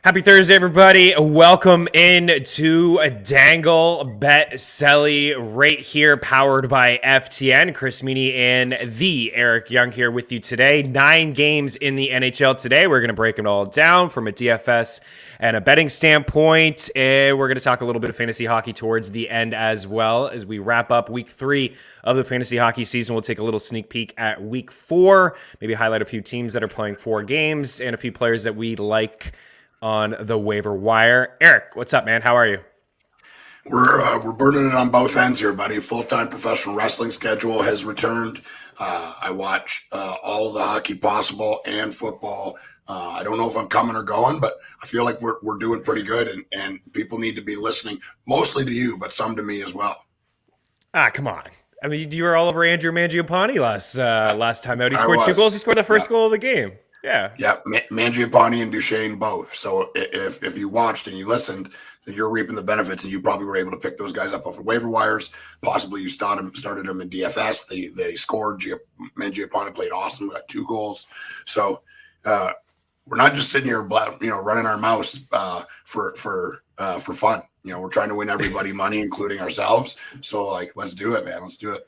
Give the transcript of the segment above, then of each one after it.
Happy Thursday, everybody. Welcome in to a Dangle Bet Celly right here, powered by FTN. Chris Meaney and the Eric Young here with you today. 9 games in the NHL today. We're going to break them all down from a DFS and a betting standpoint. And we're going to talk a little bit of fantasy hockey towards the end as well as we wrap up week 3 of the fantasy hockey season. We'll take a little sneak peek at week 4, maybe highlight a few teams that are playing 4 games and a few players that we like on the waiver wire. Eric, what's up, man? How are you? We're burning it on both ends here, buddy. Full-time professional wrestling schedule has returned. I watch all of the hockey possible and football. I don't know if I'm coming or going, but I feel like we're doing pretty good, and people need to be listening, mostly to you, but some to me as well. Come on. I mean, you were all over Andrew Mangiapane last time out. He scored 2 goals. He scored the first goal of the game. Yeah. Mangiapane and Duchesne both. So if you watched and you listened, then you're reaping the benefits, and you probably were able to pick those guys up off of waiver wires. Possibly you started them in DFS. They scored. Mangiapane played awesome. Got 2 goals. So we're not just sitting here, running our mouths for fun. We're trying to win everybody money, including ourselves. So let's do it, man. Let's do it.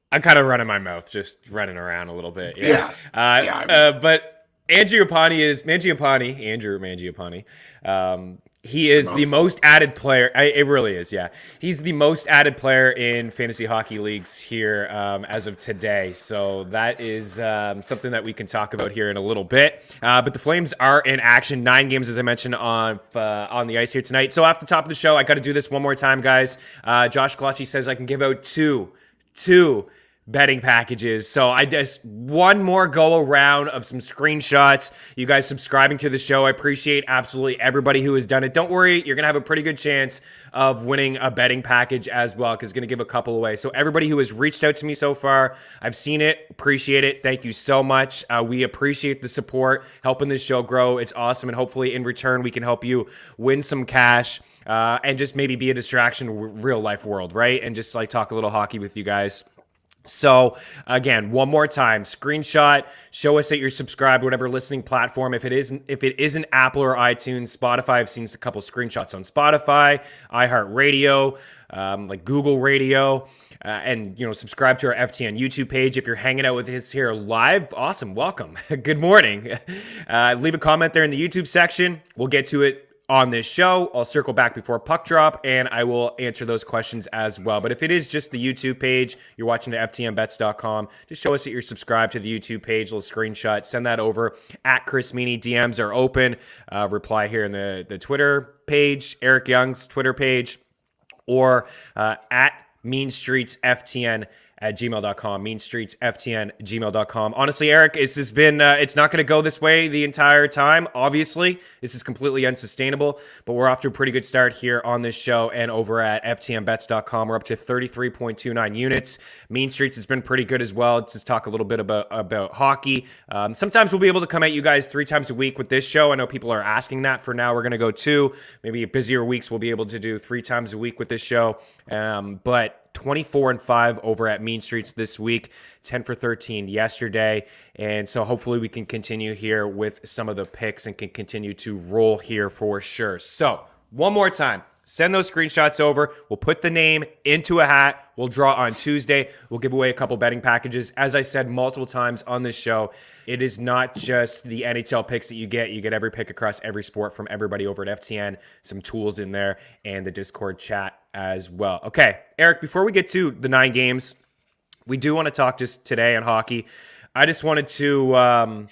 I'm kind of running my mouth, just running around a little bit. Yeah. But Andrew Mangiapane. He is the most added player. It really is, yeah. He's the most added player in fantasy hockey leagues here as of today. So that is something that we can talk about here in a little bit. But the Flames are in action. 9 games, as I mentioned, on the ice here tonight. So off the top of the show, I got to do this one more time, guys. Josh Clutchy says I can give out two betting packages. So I just one more go around of some screenshots. You guys subscribing to the show. I appreciate absolutely everybody who has done it. Don't worry, you're going to have a pretty good chance of winning a betting package as well, because going to give a couple away. So everybody who has reached out to me so far, I've seen it, appreciate it. Thank you so much. We appreciate the support, helping this show grow. It's awesome. And hopefully in return, we can help you win some cash and just maybe be a distraction in real life world, right? And just talk a little hockey with you guys. So again, one more time, screenshot, show us that you're subscribed, whatever listening platform. If it isn't Apple or iTunes, Spotify, I've seen a couple screenshots on Spotify, iHeartRadio, like Google Radio, and subscribe to our FTN YouTube page. If you're hanging out with us here live, awesome, welcome, good morning. Leave a comment there in the YouTube section. We'll get to it on this show. I'll circle back before puck drop, and I will answer those questions as well. But if it is just the YouTube page, you're watching at ftnbets.com, just show us that you're subscribed to the YouTube page, little screenshot, send that over at Chris Meaney. DMs are open. Reply here in the Twitter page, Eric Young's Twitter page, or at meanstreetsftn at gmail.com, meanstreetsftn@gmail.com. Honestly, Eric, this has been, it's not going to go this way the entire time. Obviously, this is completely unsustainable, but we're off to a pretty good start here on this show and over at ftnbets.com. We're up to 33.29 units. Mean Streets has been pretty good as well. Let's just talk a little bit about hockey. Sometimes we'll be able to come at you guys 3 times a week with this show. I know people are asking that. For now, we're going to go 2. Maybe busier weeks we'll be able to do 3 times a week with this show. But 24-5 over at Mean Streets this week, 10 for 13 yesterday. And so hopefully we can continue here with some of the picks and can continue to roll here for sure. So one more time, send those screenshots over. We'll put the name into a hat. We'll draw on Tuesday. We'll give away a couple betting packages. As I said multiple times on this show, it is not just the NHL picks that you get. You get every pick across every sport from everybody over at FTN, some tools in there, and the Discord chat as well. Okay, Eric, before we get to the 9 games, we do want to talk just today on hockey. I just want to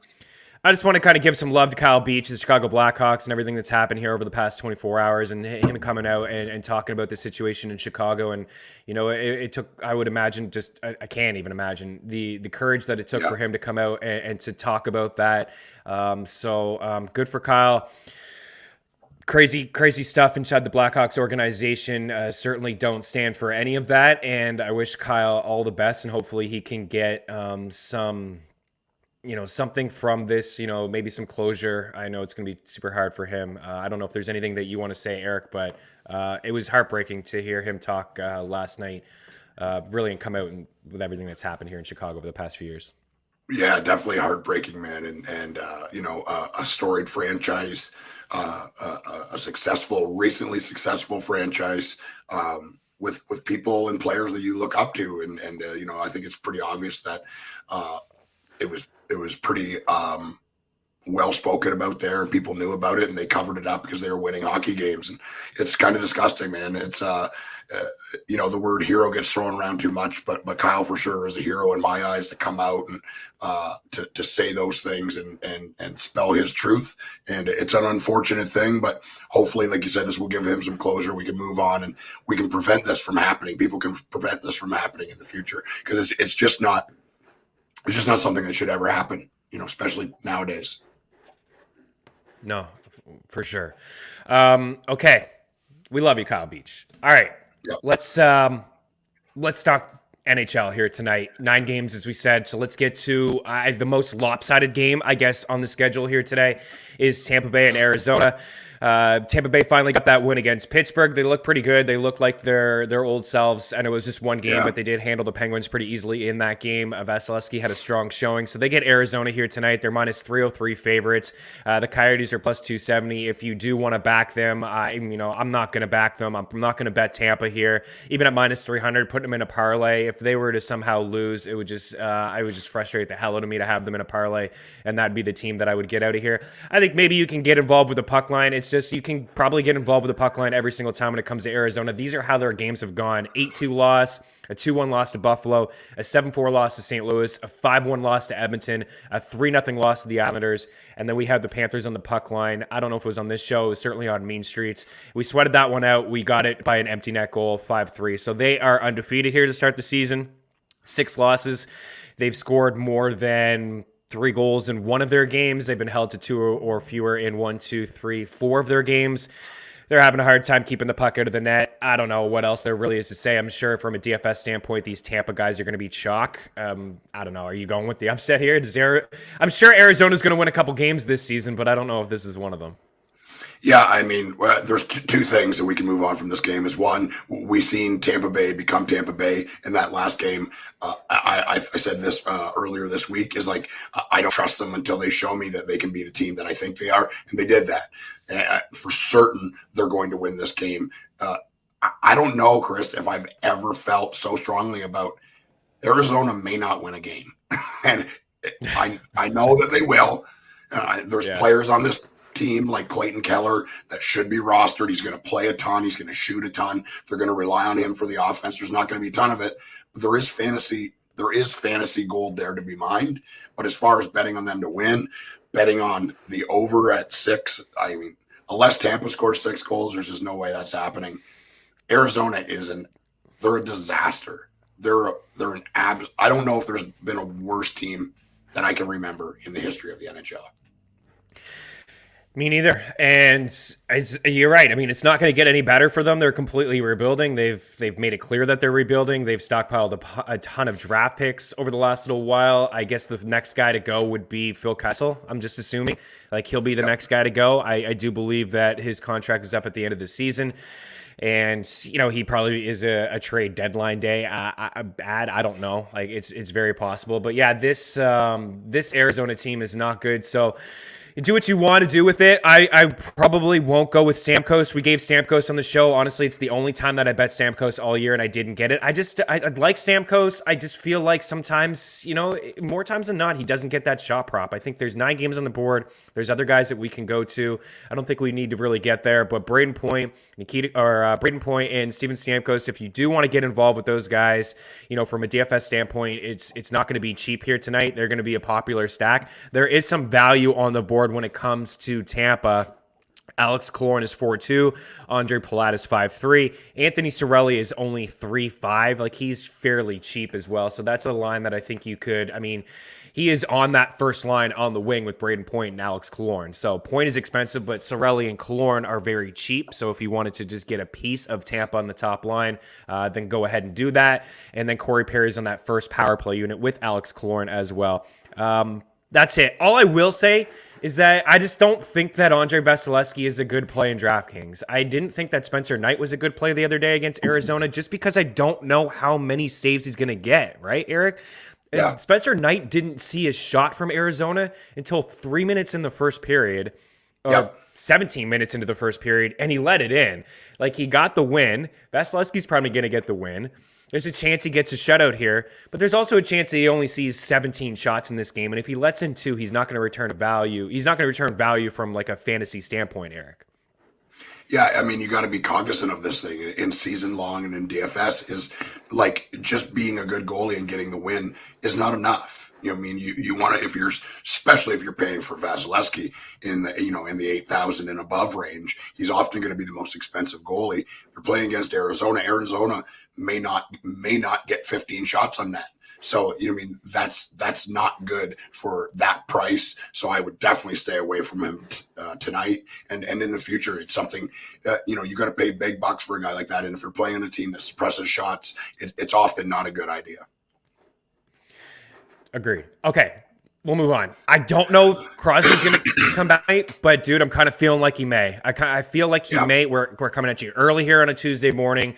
kind of give some love to Kyle Beach, the Chicago Blackhawks, and everything that's happened here over the past 24 hours, and him coming out and talking about the situation in Chicago. And, it took, I would imagine, I can't even imagine the courage that it took for him to come out and to talk about that. So good for Kyle. Crazy stuff inside the Blackhawks organization. Certainly don't stand for any of that. And I wish Kyle all the best, and hopefully he can get something from this, maybe some closure. I know it's going to be super hard for him. I don't know if there's anything that you want to say, Eric, but it was heartbreaking to hear him talk last night, really, and come out with everything that's happened here in Chicago over the past few years. Yeah, definitely heartbreaking, man. And a storied franchise a successful, recently successful franchise with people and players that you look up to, and I think it's pretty obvious that it was pretty well spoken about there, and people knew about it, and they covered it up because they were winning hockey games, and it's kind of disgusting, man. It's the word hero gets thrown around too much, but Kyle for sure is a hero in my eyes to come out and to say those things and spell his truth. And it's an unfortunate thing, but hopefully, like you said, this will give him some closure. We can move on and we can prevent this from happening. People can prevent this from happening in the future, because it's just not something that should ever happen, especially nowadays. No, for sure. Okay. We love you, Kyle Beach. All right. Yep. Let's talk NHL here tonight. 9 games, as we said. So let's get to the most lopsided game, I guess, on the schedule here today is Tampa Bay and Arizona. Tampa Bay finally got that win against Pittsburgh. They look pretty good. They look like their old selves, and it was just one game, but they did handle the Penguins pretty easily in that game. Vasilevsky had a strong showing. So they get Arizona here tonight. They're minus 303 favorites. The Coyotes are plus 270. If you do want to back them, I'm not going to back them. I'm not going to bet Tampa here. Even at minus 300, putting them in a parlay. If they were to somehow lose, it would just frustrate the hell out of me to have them in a parlay, and that'd be the team that I would get out of here. I think maybe you can get involved with the puck line. It's just you can probably get involved with the puck line every single time when it comes to Arizona. These are how their games have gone. 8-2 loss, a 2-1 loss to Buffalo, a 7-4 loss to St. Louis, a 5-1 loss to Edmonton, a 3-0 loss to the Islanders, and then we have the Panthers on the puck line. I don't know if it was on this show. It was certainly on Mean Streets. We sweated that one out. We got it by an empty net goal, 5-3. So they are undefeated here to start the season. 6 losses. They've scored more than 3 goals in one of their games. They've been held to 2 or fewer in 1, 2, 3, 4 of their games. They're having a hard time keeping the puck out of the net. I don't know what else there really is to say. I'm sure from a DFS standpoint, these Tampa guys are going to be chalk. I don't know. Are you going with the upset here? I'm sure Arizona's going to win a couple games this season, but I don't know if this is one of them. Yeah, I mean, there's two things that we can move on from this game. Is one, we seen Tampa Bay become Tampa Bay in that last game. I said this earlier this week, is like, I don't trust them until they show me that they can be the team that I think they are, and they did that. For certain, they're going to win this game. I don't know, Chris, if I've ever felt so strongly about Arizona may not win a game, and I know that they will. There's players on this team like Clayton Keller that should be rostered. He's going to play a ton. He's going to shoot a ton. They're going to rely on him for the offense. There's not going to be a ton of it. But there is fantasy gold there to be mined. But as far as betting on them to win, betting on the over at 6, I mean, unless Tampa scores 6 goals, there's just no way that's happening. Arizona they're a disaster. They're an I don't know if there's been a worse team than I can remember in the history of the NHL. Me neither. And you're right. I mean, it's not going to get any better for them. They're completely rebuilding. They've made it clear that they're rebuilding. They've stockpiled a ton of draft picks over the last little while. I guess the next guy to go would be Phil Kessel. I'm just assuming like he'll be the next guy to go. I do believe that his contract is up at the end of the season. And, he probably is a trade deadline day. I don't know. Like it's very possible. But yeah, this Arizona team is not good. So do what you want to do with it. I probably won't go with Stamkos. We gave Stamkos on the show. Honestly, it's the only time that I bet Stamkos all year, and I didn't get it. I like Stamkos. I just feel like sometimes, more times than not, he doesn't get that shot prop. I think there's 9 games on the board. There's other guys that we can go to. I don't think we need to really get there, but Braden Point and Steven Stamkos, if you do want to get involved with those guys, from a DFS standpoint, it's not going to be cheap here tonight. They're going to be a popular stack. There is some value on the board when it comes to Tampa. Alex Killorn is 4.2. Andre Palat is 5.3. Anthony Cirelli is only 3.5. Like, he's fairly cheap as well. So that's a line that I think you could, he is on that first line on the wing with Braden Point and Alex Killorn. So Point is expensive, but Cirelli and Killorn are very cheap. So if you wanted to just get a piece of Tampa on the top line, then go ahead and do that. And then Corey Perry's on that first power play unit with Alex Killorn as well. That's it. All I will say is that I just don't think that Andre Vasilevsky is a good play in DraftKings. I didn't think that Spencer Knight was a good play the other day against Arizona just because I don't know how many saves he's going to get, right, Eric? Yeah. Spencer Knight didn't see a shot from Arizona until 3 minutes in the first period. 17 minutes into the first period, and he let it in. Like, he got the win. Vasilevsky's probably going to get the win. There's a chance he gets a shutout here, but there's also a chance that he only sees 17 shots in this game. And if he lets in 2, he's not going to return value. He's not going to return value from like a fantasy standpoint, Eric. Yeah, I mean, you got to be cognizant of this thing in season long and in DFS is like just being a good goalie and getting the win is not enough. You know, I mean, you want to, especially if you're paying for Vasilevsky in the 8,000 and above range, he's often going to be the most expensive goalie. They're playing against Arizona. Arizona may not get 15 shots on net. So, I mean, that's not good for that price. So I would definitely stay away from him tonight. And in the future, it's something that, you got to pay big bucks for a guy like that. And if you're playing on a team that suppresses shots, it's often not a good idea. Agreed. Okay, we'll move on. I don't know if Crosby's going to come back, but dude, I'm kind of feeling like he may. I feel like he may. We're coming at you early here on a Tuesday morning.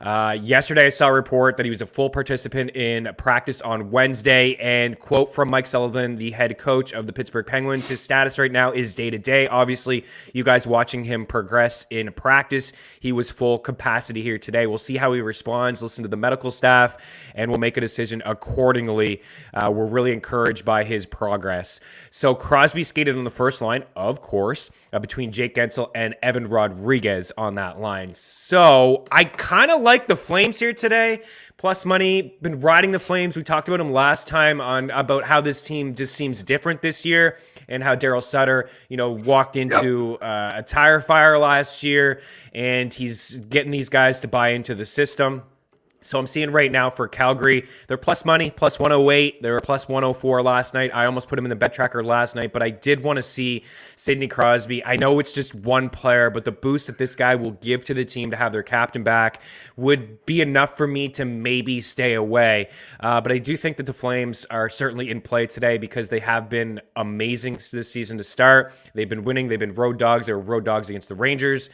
Yesterday, I saw a report that he was a full participant in practice on Wednesday, and quote from Mike Sullivan, the head coach of the Pittsburgh Penguins, his status right now is day-to-day. Obviously, you guys watching him progress in practice, he was full capacity here today. We'll see how he responds, listen to the medical staff, and we'll make a decision accordingly. We're really encouraged by his progress. So Crosby skated on the first line, of course, between Jake Gensel and Evan Rodriguez on that line. So I kind of like the Flames here today. Plus money, been riding the Flames. We talked about them last time about how this team just seems different this year and how Daryl Sutter, walked into a tire fire last year, and he's getting these guys to buy into the system. So I'm seeing right now for Calgary, they're plus money, plus 108. They were plus 104 last night. I almost put him in the bet tracker last night, but I did want to see Sidney Crosby. I know it's just one player, but the boost that this guy will give to the team to have their captain back would be enough for me to maybe stay away. But I do think that the Flames are certainly in play today because they have been amazing this season to start. They've been winning. They've been road dogs. They were road dogs against the Rangers.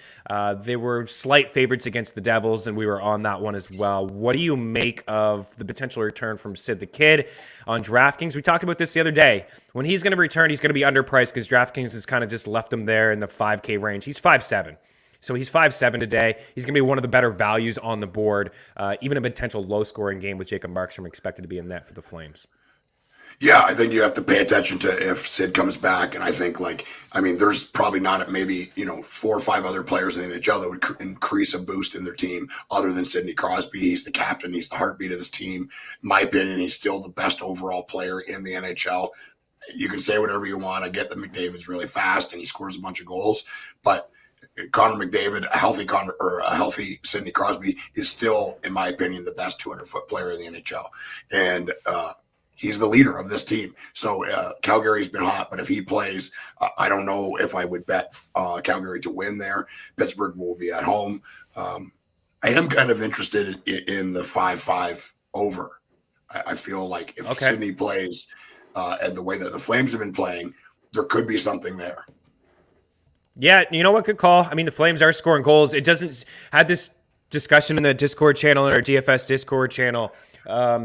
They were slight favorites against the Devils, and we were on that one as well. What do you make of the potential return from Sid the Kid on DraftKings? We talked about this the other day. When he's going to return, he's going to be underpriced because DraftKings has kind of just left him there in the 5K range. He's 5'7". So he's 5'7" today. He's going to be one of the better values on the board. Even a potential low-scoring game with Jacob Markstrom expected to be in net for the Flames. Yeah, I think you have to pay attention to if Sid comes back. And I think, there's probably not maybe, 4 or 5 other players in the NHL that would increase a boost in their team other than Sidney Crosby. He's the captain. He's the heartbeat of this team. In my opinion, he's still the best overall player in the NHL. You can say whatever you want. I get that McDavid's really fast and he scores a bunch of goals, but Connor McDavid, a healthy Sidney Crosby is still, in my opinion, the best 200-foot player in the NHL. And, he's the leader of this team. So Calgary's been hot, but if he plays, I don't know if I would bet Calgary to win there. Pittsburgh will be at home. I am kind of interested in the 5-5 over. I feel like if Sidney plays and the way that the Flames have been playing, there could be something there. Yeah, you know what could call? I mean, the Flames are scoring goals. It doesn't had this discussion in the Discord channel, in our DFS Discord channel,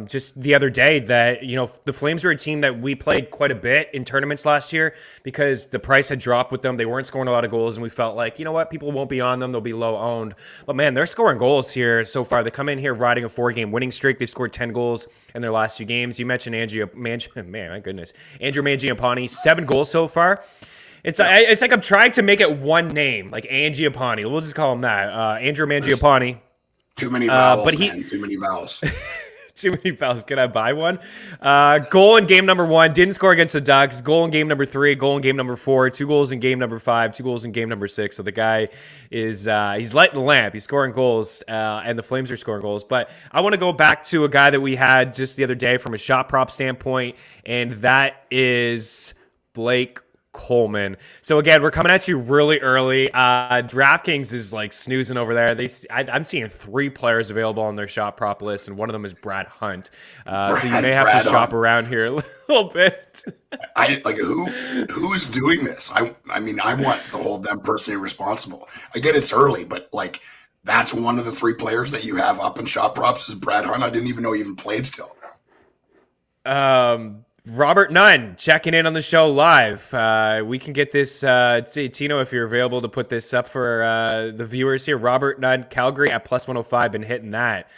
just the other day that, the Flames were a team that we played quite a bit in tournaments last year because the price had dropped with them. They weren't scoring a lot of goals, and we felt like, people won't be on them. They'll be low owned. But, man, they're scoring goals here so far. They come in here riding a 4-game winning streak. They've scored 10 goals in their last 2 games. You mentioned Andrew Mangiapane, 7 goals so far. It's like I'm trying to make it one name, like Mangiapane. We'll just call him that. Andrew Mangiapane. Too many vowels, Too many vowels. Too many vowels. Can I buy one? Goal in game number 1. Didn't score against the Ducks. Goal in game number 3. Goal in game number 4. 2 goals in game number 5. 2 goals in game number 6. So the guy is he's lighting the lamp. He's scoring goals, and the Flames are scoring goals. But I want to go back to a guy that we had just the other day from a shot prop standpoint, and that is Blake Coleman. So again, we're coming at you really early. DraftKings is like snoozing over there. I'm seeing 3 players available on their shot prop list, and one of them is Brad Hunt. So you may have to shop around here a little bit. Who's doing this? I want to hold them personally responsible. I get it's early, but that's one of the 3 players that you have up in shot props is Brad Hunt. I didn't even know he even played still. Robert Nunn checking in on the show live. We can get this. Tino, if you're available to put this up for the viewers here. Robert Nunn, Calgary at plus 105, been hitting that.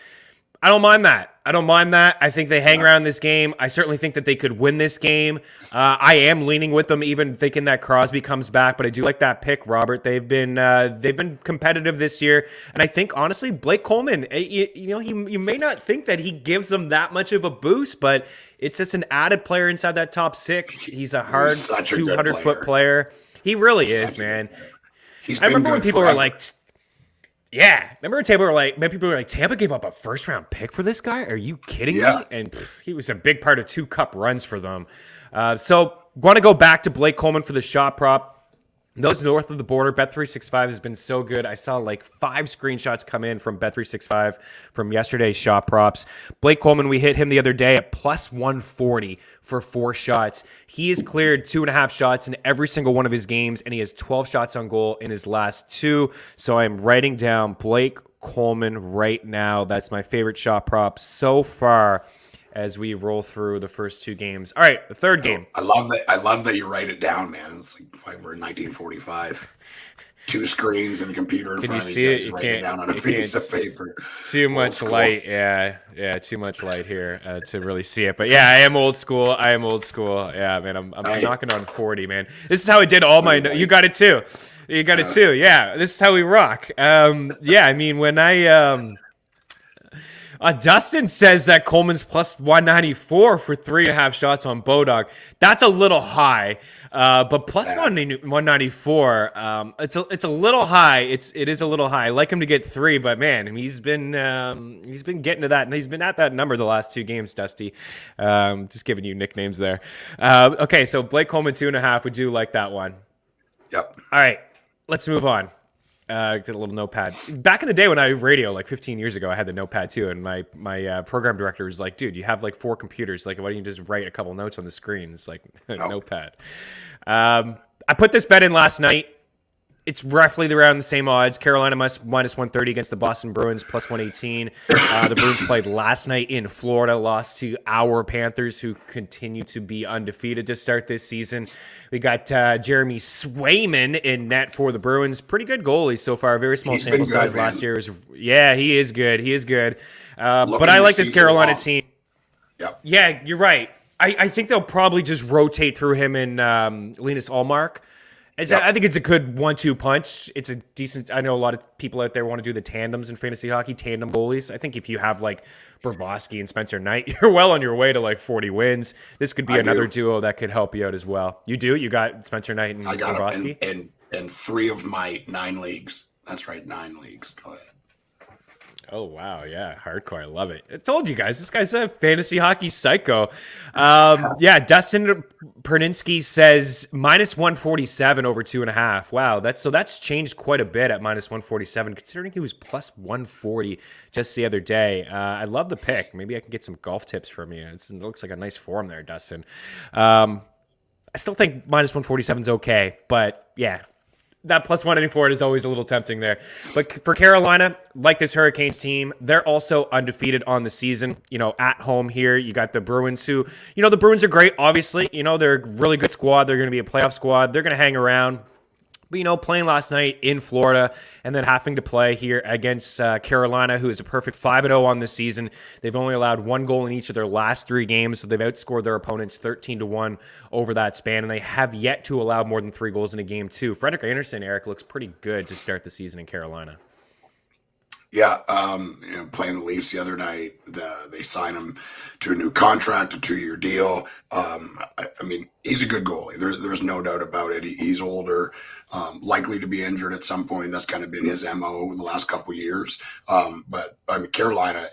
I don't mind that. I think they hang around this game. I certainly think that they could win this game. I am leaning with them, even thinking that Crosby comes back. But I do like that pick, Robert. They've been competitive this year, and I think honestly, Blake Coleman. You may not think that he gives them that much of a boost, but it's just an added player inside that top six. He's a hard 200-foot player. He really is, man. I remember when people were like. Yeah, remember people were like, Tampa gave up a first-round pick for this guy? Are you kidding me? And he was a big part of 2 cup runs for them. So want to go back to Blake Coleman for the shot prop. Those north of the border, Bet365 has been so good. I saw like 5 screenshots come in from Bet365 from yesterday's shot props. Blake Coleman, we hit him the other day at plus 140 for 4 shots. He has cleared 2.5 shots in every single one of his games, and he has 12 shots on goal in his last 2. So I'm writing down Blake Coleman right now. That's my favorite shot prop so far as we roll through the first 2 games. All right, the third game. I love that you write it down, man. It's like we're in 1945. 2 screens and a computer in front of you. You can't down on a piece of paper. Too much light. Yeah, too much light here to really see it. But yeah, I am old school. Yeah, man, I'm knocking on 40, man. This is how I did all my. You got it too. Yeah, this is how we rock. Yeah, I mean when I. Dustin says that Coleman's plus 194 for 3.5 shots on Bodog. That's a little high, but plus 194. It's a little high. It is a little high. I like him to get 3, but man, he's been getting to that, and he's been at that number the last 2 games. Dusty, just giving you nicknames there. Okay, so Blake Coleman 2.5. We do like that one. Yep. All right, let's move on. Get a little notepad. Back in the day when I radio, like 15 years ago, I had the notepad too, and my program director was like, "Dude, you have like 4 computers. Like, why don't you just write a couple notes on the screen?" It's like notepad. I put this bet in last night. It's roughly around the same odds. Carolina minus 130 against the Boston Bruins, plus 118. The Bruins played last night in Florida, lost to our Panthers, who continue to be undefeated to start this season. We got Jeremy Swayman in net for the Bruins. Pretty good goalie so far. Very small sample size last year. Yeah, he is good. But I like this Carolina team. Yep. Yeah, you're right. I think they'll probably just rotate through him and Linus Ullmark. I think it's a good 1-2 punch. It's a decent. I know a lot of people out there want to do the tandems in fantasy hockey, tandem goalies. I think if you have like Pavelski and Spencer Knight, you're well on your way to like 40 wins. This could be another duo that could help you out as well. You do? You got Spencer Knight and Pavelski? And 3 of my 9 leagues. That's right, 9 leagues. Go ahead. Oh, wow. Yeah. Hardcore. I love it. I told you guys, this guy's a fantasy hockey psycho. Yeah. Dustin Perninsky says minus 147 over 2.5. Wow. That's changed quite a bit at minus 147, considering he was plus 140 just the other day. I love the pick. Maybe I can get some golf tips from you. It looks like a nice form there, Dustin. I still think minus 147 is okay, but yeah. That plus 194 is always a little tempting there. But for Carolina, like this Hurricanes team, they're also undefeated on the season. At home here, you got the Bruins who, the Bruins are great, obviously. They're a really good squad. They're going to be a playoff squad. They're going to hang around. But, playing last night in Florida and then having to play here against Carolina, who is a perfect 5-0 on this season. They've only allowed 1 goal in each of their last 3 games, so they've outscored their opponents 13-1 over that span, and they have yet to allow more than 3 goals in a game, too. Frederik Andersen, Eric, looks pretty good to start the season in Carolina. Yeah, playing the Leafs the other night, they signed him to a new contract, a 2-year deal. I mean, he's a good goalie. There's no doubt about it. He's older, likely to be injured at some point. That's kind of been his MO over the last couple of years. But I mean, Carolina,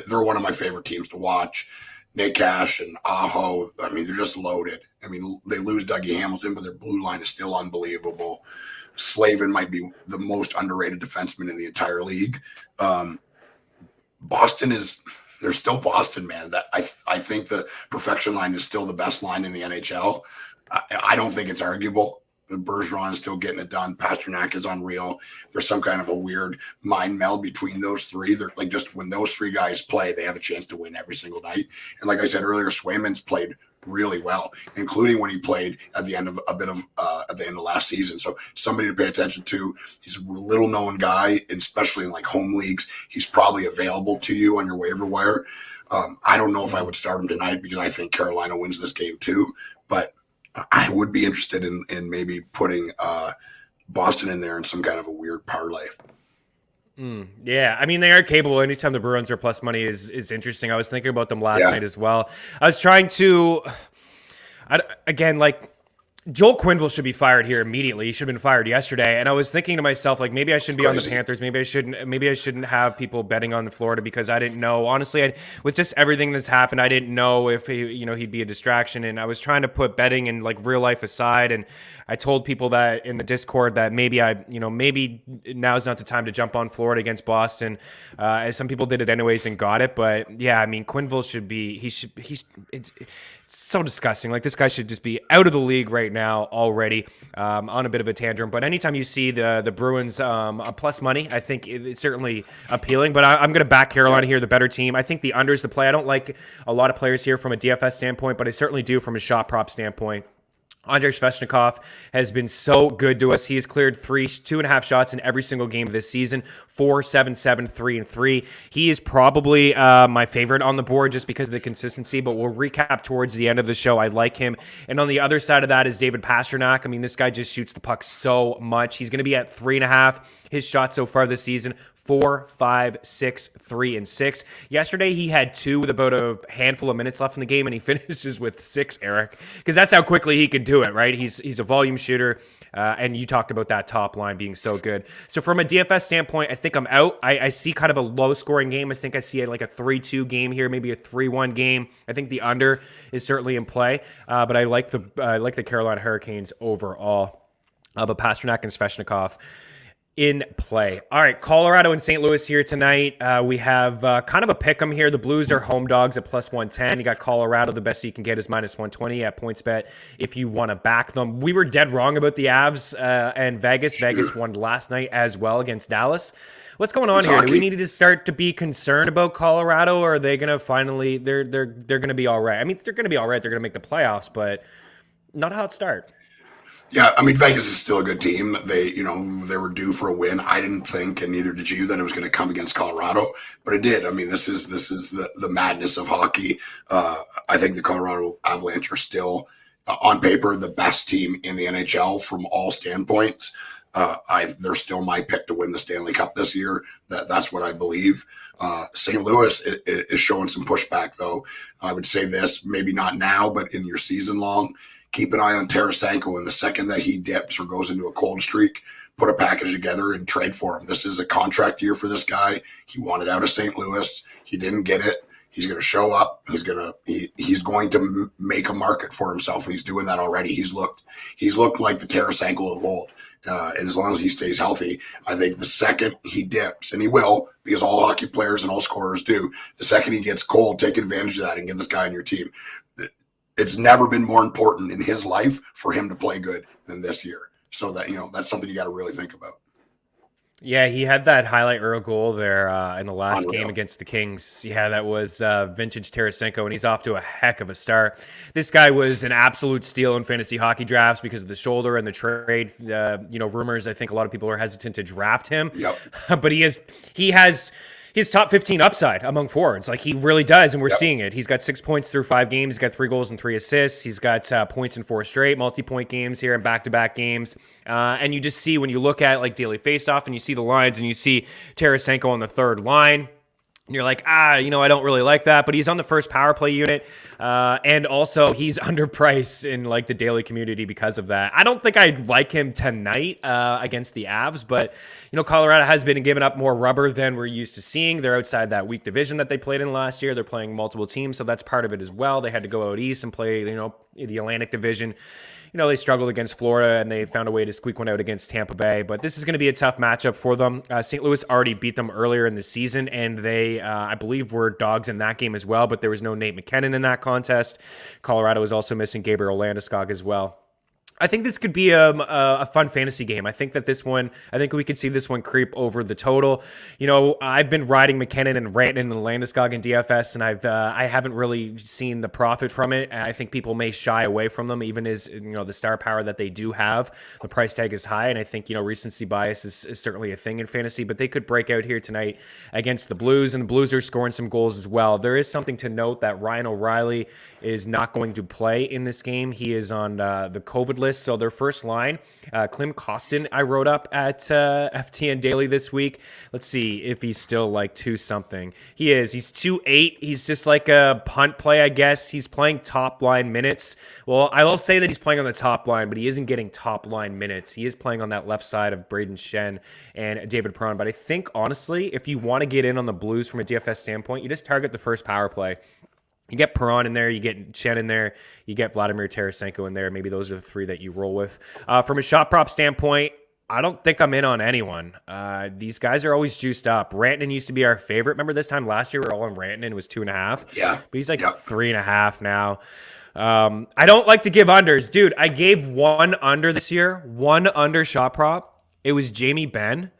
they're one of my favorite teams to watch. Nick Cash and Aho, I mean, they're just loaded. I mean, they lose Dougie Hamilton, but their blue line is still unbelievable. Slavin might be the most underrated defenseman in the entire league. Boston they're still Boston, man. That I think the perfection line is still the best line in the NHL. I don't think it's arguable. Bergeron is still getting it done. Pasternak is unreal. There's some kind of a weird mind meld between those 3. They're like, just when those 3 guys play, they have a chance to win every single night. And like I said earlier, Swayman's played really well, including when he played at the end of at the end of last season. So somebody to pay attention to. He's a little known guy, and especially in like home leagues. He's probably available to you on your waiver wire. I don't know if I would start him tonight because I think Carolina wins this game too, but I would be interested in maybe putting Boston in there in some kind of a weird parlay. Yeah, I mean, they are capable. Anytime the Bruins are plus money is interesting. I was thinking about them last night as well. I was trying to, again, like, Joel Quenneville should be fired here immediately. He should have been fired yesterday. And I was thinking to myself, like, maybe I shouldn't be on the Panthers. Maybe I shouldn't have people betting on the Florida because I didn't know. Honestly, with just everything that's happened, I didn't know if he'd be a distraction. And I was trying to put betting and like real life aside. And I told people that in the Discord that maybe now's not the time to jump on Florida against Boston. As some people did it anyways and got it. But yeah, I mean, Quenneville it's so disgusting. Like, this guy should just be out of the league right now already, on a bit of a tantrum. But anytime you see the Bruins a plus money, I think it's certainly appealing. But I'm going to back Carolina here, the better team. I think the under is the play. I don't like a lot of players here from a DFS standpoint, but I certainly do from a shot prop standpoint. Andrei Svechnikov has been so good to us. He has cleared 2.5 shots in every single game of this season, 4, 7, 7, 3, and 3. He is probably my favorite on the board just because of the consistency, but we'll recap towards the end of the show. I like him. And on the other side of that is David Pastrnak. I mean, this guy just shoots the puck so much. He's going to be at 3.5. His shots so far this season, 4, 5, 6, 3, and 6. Yesterday, he had 2 with about a handful of minutes left in the game, and he finishes with 6, Eric, because that's how quickly he can do it, right? He's a volume shooter, and you talked about that top line being so good. So from a DFS standpoint, I think I'm out. I see kind of a low-scoring game. I think I see like a 3-2 game here, maybe a 3-1 game. I think the under is certainly in play, but I like the Carolina Hurricanes overall. But Pastrnak and Svechnikov in play. All right, Colorado and St. Louis here tonight. We have kind of a pick 'em here. The Blues are home dogs at plus 110. You got Colorado. The best you can get is minus 120 at PointsBet if you want to back them. We were dead wrong about the Avs and Vegas. Vegas won last night as well against Dallas. What's going on here? Do we need to start to be concerned about Colorado, or are they going to finally? They're going to be all right. I mean, they're going to be all right. They're going to make the playoffs, but not a hot start. Yeah, I mean, Vegas is still a good team. They were due for a win. I didn't think, and neither did you, that it was going to come against Colorado, but it did. I mean, this is the madness of hockey. I think the Colorado Avalanche are still, on paper, the best team in the NHL from all standpoints. They're still my pick to win the Stanley Cup this year. That's what I believe. St. Louis is showing some pushback, though. I would say this, maybe not now, but in your season long. Keep an eye on Tarasenko, and the second that he dips or goes into a cold streak, put a package together and trade for him. This is a contract year for this guy. He wanted out of St. Louis. He didn't get it. He's going to show up. He's going to make a market for himself, and he's doing that already. He's looked like the Tarasenko of old. And as long as he stays healthy, I think the second he dips, and he will, because all hockey players and all scorers do, the second he gets cold, take advantage of that and get this guy on your team. It's never been more important in his life for him to play good than this year. So that, that's something you got to really think about. Yeah, he had that highlight reel goal there in the last game against the Kings. Yeah, that was vintage Tarasenko, and he's off to a heck of a start. This guy was an absolute steal in fantasy hockey drafts because of the shoulder and the trade. Rumors. I think a lot of people are hesitant to draft him. Yep. But he has his top 15 upside among forwards. Like, he really does, and we're seeing it. He's got 6 points through 5 games. He's got 3 goals and 3 assists. He's got points in 4 straight multi-point games here and back-to-back games. And you just see when you look at like daily face-off and you see the lines and you see Tarasenko on the third line, and you're like, I don't really like that, but he's on the first power play unit. And also he's underpriced in like the daily community because of that. I don't think I'd like him tonight against the Avs, but Colorado has been giving up more rubber than we're used to seeing. They're outside that weak division that they played in last year. They're playing multiple teams, so that's part of it as well. They had to go out east and play, the Atlantic Division. They struggled against Florida, and they found a way to squeak one out against Tampa Bay. But this is going to be a tough matchup for them. St. Louis already beat them earlier in the season, and they, I believe, were dogs in that game as well. But there was no Nate McKinnon in that contest. Colorado was also missing Gabriel Landeskog as well. I think this could be a fun fantasy game. I think we could see this one creep over the total. You know, I've been riding McKinnon and Rantanen and Landeskog in DFS, and I haven't really seen the profit from it. I think people may shy away from them, even as, you know, the star power that they do have. The price tag is high, and I think, you know, recency bias is certainly a thing in fantasy, but they could break out here tonight against the Blues, and the Blues are scoring some goals as well. There is something to note that Ryan O'Reilly is not going to play in this game. He is on the COVID list. So their first line, Klim Kostin, I wrote up at FTN Daily this week. Let's see if he's still like 2-something. He is. He's 2.8. He's just like a punt play, I guess. He's playing top line minutes. Well, I will say that he's playing on the top line, but he isn't getting top line minutes. He is playing on that left side of Braden Shen and David Perron. But I think, honestly, if you want to get in on the Blues from a DFS standpoint, you just target the first power play. You get Perron in there, you get Chen in there, you get Vladimir Tarasenko in there. Maybe those are the three that you roll with. From a shot prop standpoint, I don't think I'm in on anyone. These guys are always juiced up. Rantanen used to be our favorite. Remember this time last year we were all on Rantanen. It was 2.5. Yeah. But he's like 3.5 now. I don't like to give unders. Dude, I gave one under this year. One under shot prop. It was Jamie Benn.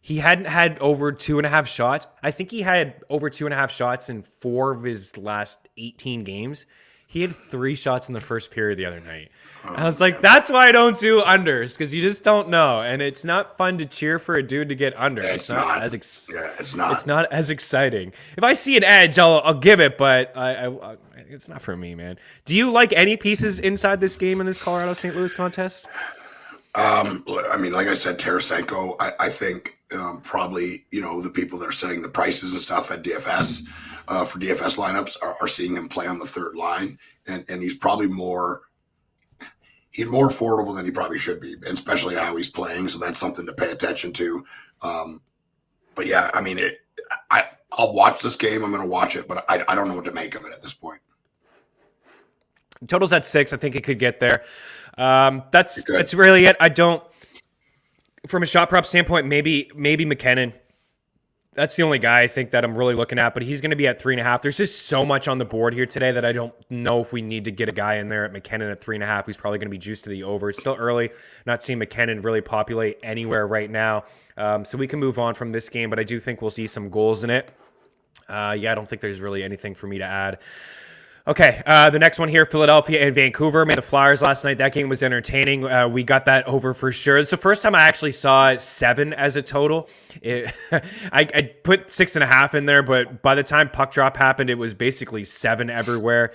He hadn't had over 2.5 shots. I think he had over 2.5 shots in 4 of his last 18 games. He had 3 shots in the first period the other night. I was like, that's why I don't do unders, because you just don't know. And it's not fun to cheer for a dude to get under. It's not It's not as exciting. If I see an edge, I'll give it, but it's not for me, man. Do you like any pieces inside this game in this Colorado-St. Louis contest? I mean, like I said, Tarasenko, I think probably, you know, the people that are setting the prices and stuff at DFS for DFS lineups are seeing him play on the third line, and he's probably more affordable than he probably should be, and especially how he's playing. So that's something to pay attention to. But yeah, I mean, I'll watch this game. I'm going to watch it, but I don't know what to make of it at this point. Total's at 6. I think it could get there. That's really it. I don't, from a shot prop standpoint, maybe McKinnon. That's the only guy I think that I'm really looking at, but he's going to be at 3.5. There's just so much on the board here today that I don't know if we need to get a guy in there at McKinnon at 3.5. He's probably going to be juiced to the over. It's still early. Not seeing McKinnon really populate anywhere right now. So we can move on from this game, but I do think we'll see some goals in it. I don't think there's really anything for me to add. Okay, the next one here, Philadelphia and Vancouver. Man, the Flyers last night, that game was entertaining. We got that over for sure. It's the first time I actually saw 7 as a total. I put 6.5 in there, but by the time puck drop happened, it was basically 7 everywhere.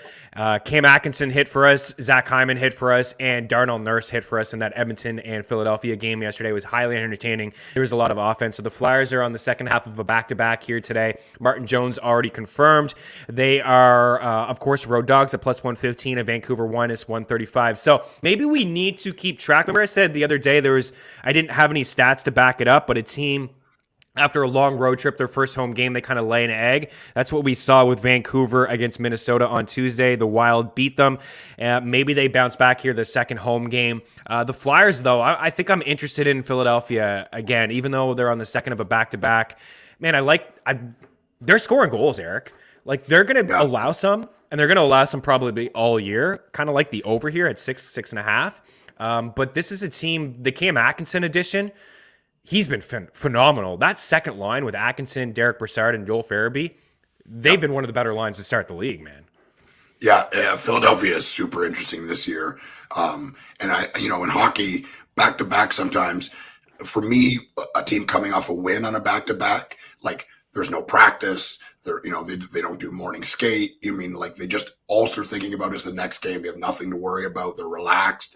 Cam Atkinson hit for us, Zach Hyman hit for us, and Darnell Nurse hit for us in that Edmonton and Philadelphia game yesterday. It was highly entertaining. There was a lot of offense. So the Flyers are on the second half of a back-to-back here today. Martin Jones already confirmed. They are, of course, road dogs at plus 115 and Vancouver minus 135. So maybe we need to keep track. Remember I said the other day I didn't have any stats to back it up, but a team after a long road trip, their first home game, they kind of lay an egg. That's what we saw with Vancouver against Minnesota on Tuesday. The Wild beat them. Maybe they bounce back here the second home game. The Flyers, though, I think I'm interested in Philadelphia again, even though they're on the second of a back-to-back. Man, they're scoring goals, Eric. Like, they're going to allow some, and they're going to allow some probably all year, kind of like the over here at 6.5. But this is a team, the Cam Atkinson edition, he's been phenomenal. That second line with Atkinson, Derek Brassard, and Joel Farabee, they've been one of the better lines to start the league, man. Yeah, Philadelphia is super interesting this year. And in hockey, back-to-back sometimes, for me, a team coming off a win on a back-to-back, like, there's no practice. They don't do morning skate. They just all start thinking about is the next game. They have nothing to worry about. They're relaxed.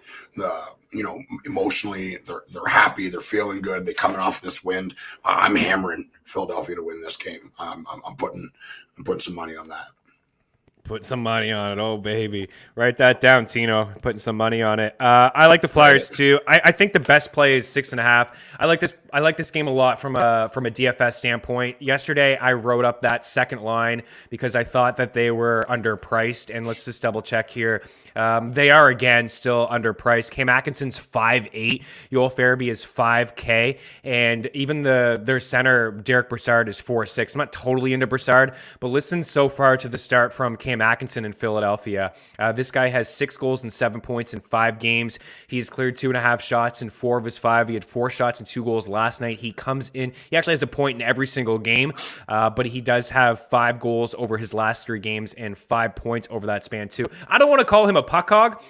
Emotionally, they're happy. They're feeling good. They're coming off this win. I'm hammering Philadelphia to win this game. I'm putting some money on that. Put some money on it. Oh, baby. Write that down, Tino. Putting some money on it. I like the Flyers, too. I think the best play is 6.5. I like this game a lot from a DFS standpoint. Yesterday, I wrote up that second line because I thought that they were underpriced. And let's just double check here. They are, again, still underpriced. Cam Atkinson's 5'8". Joel Farabee is 5K. And even their center, Derek Brassard, is 4'6". I'm not totally into Brassard, but listen so far to the start from Cam Cam Atkinson in Philadelphia. This guy has 6 goals and 7 points in 5 games. He's cleared 2.5 shots in 4 of his 5. He had 4 shots and 2 goals last night. He comes in. He actually has a point in every single game, but he does have 5 goals over his last 3 games and 5 points over that span too. I don't want to call him a puck hog,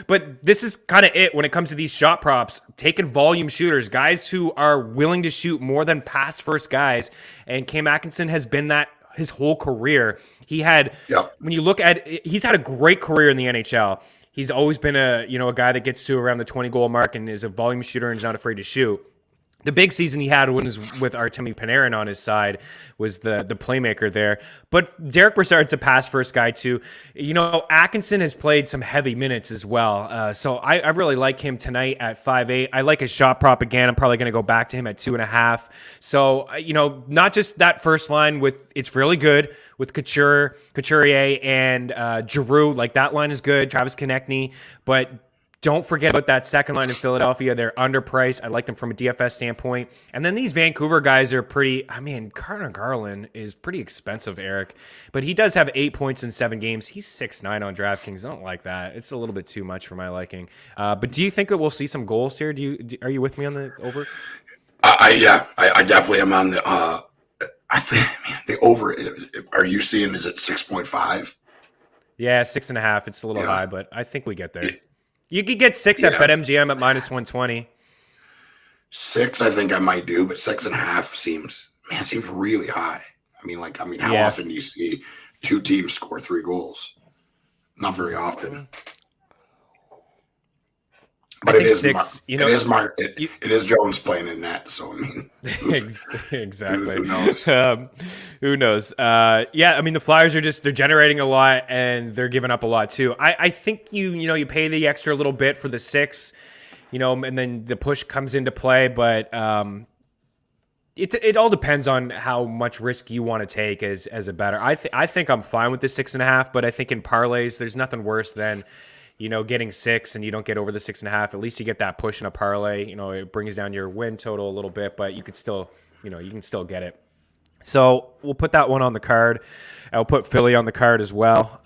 but this is kind of it when it comes to these shot props. Taking volume shooters, guys who are willing to shoot more than pass first guys, and Cam Atkinson has been that his whole career. He had, when you look at, he's had a great career in the NHL. He's always been a guy that gets to around the 20 goal mark and is a volume shooter and is not afraid to shoot. The big season he had was with Artemi Panarin on his side, was the playmaker there. But Derek Brassard's a pass-first guy, too. Atkinson has played some heavy minutes as well. So I really like him tonight at 5.8. I like his shot prop again. I'm probably going to go back to him at 2.5. So, not just that first line it's really good with Couturier and Giroux. Like, that line is good. Travis Konechny. But don't forget about that second line in Philadelphia. They're underpriced. I like them from a DFS standpoint. And then these Vancouver guys are Carter Garland is pretty expensive, Eric. But he does have 8 points in 7 games. He's 6'9" on DraftKings. I don't like that. It's a little bit too much for my liking. But do you think that we'll see some goals here? Are you with me on the over? I definitely am on the I think, the over. Are you seeing, is it 6.5? Yeah, 6.5. It's a little high, but I think we get there. You could get 6 at BetMGM at -120. 6, I think I might do, but 6.5 seems really high. How often do you see 2 teams score 3 goals? Not very often. But it is 6. It is Jones playing in that. So exactly. Who knows? Who knows? The Flyers are they're generating a lot and they're giving up a lot too. I think you pay the extra little bit for the 6, and then the push comes into play. But it all depends on how much risk you want to take as a bettor. I think I'm fine with the 6.5, but I think in parlays there's nothing worse than getting 6 and you don't get over the 6.5. At least you get that push in a parlay. It brings down your win total a little bit, but you could still, you can still get it. So we'll put that one on the card. I'll put Philly on the card as well.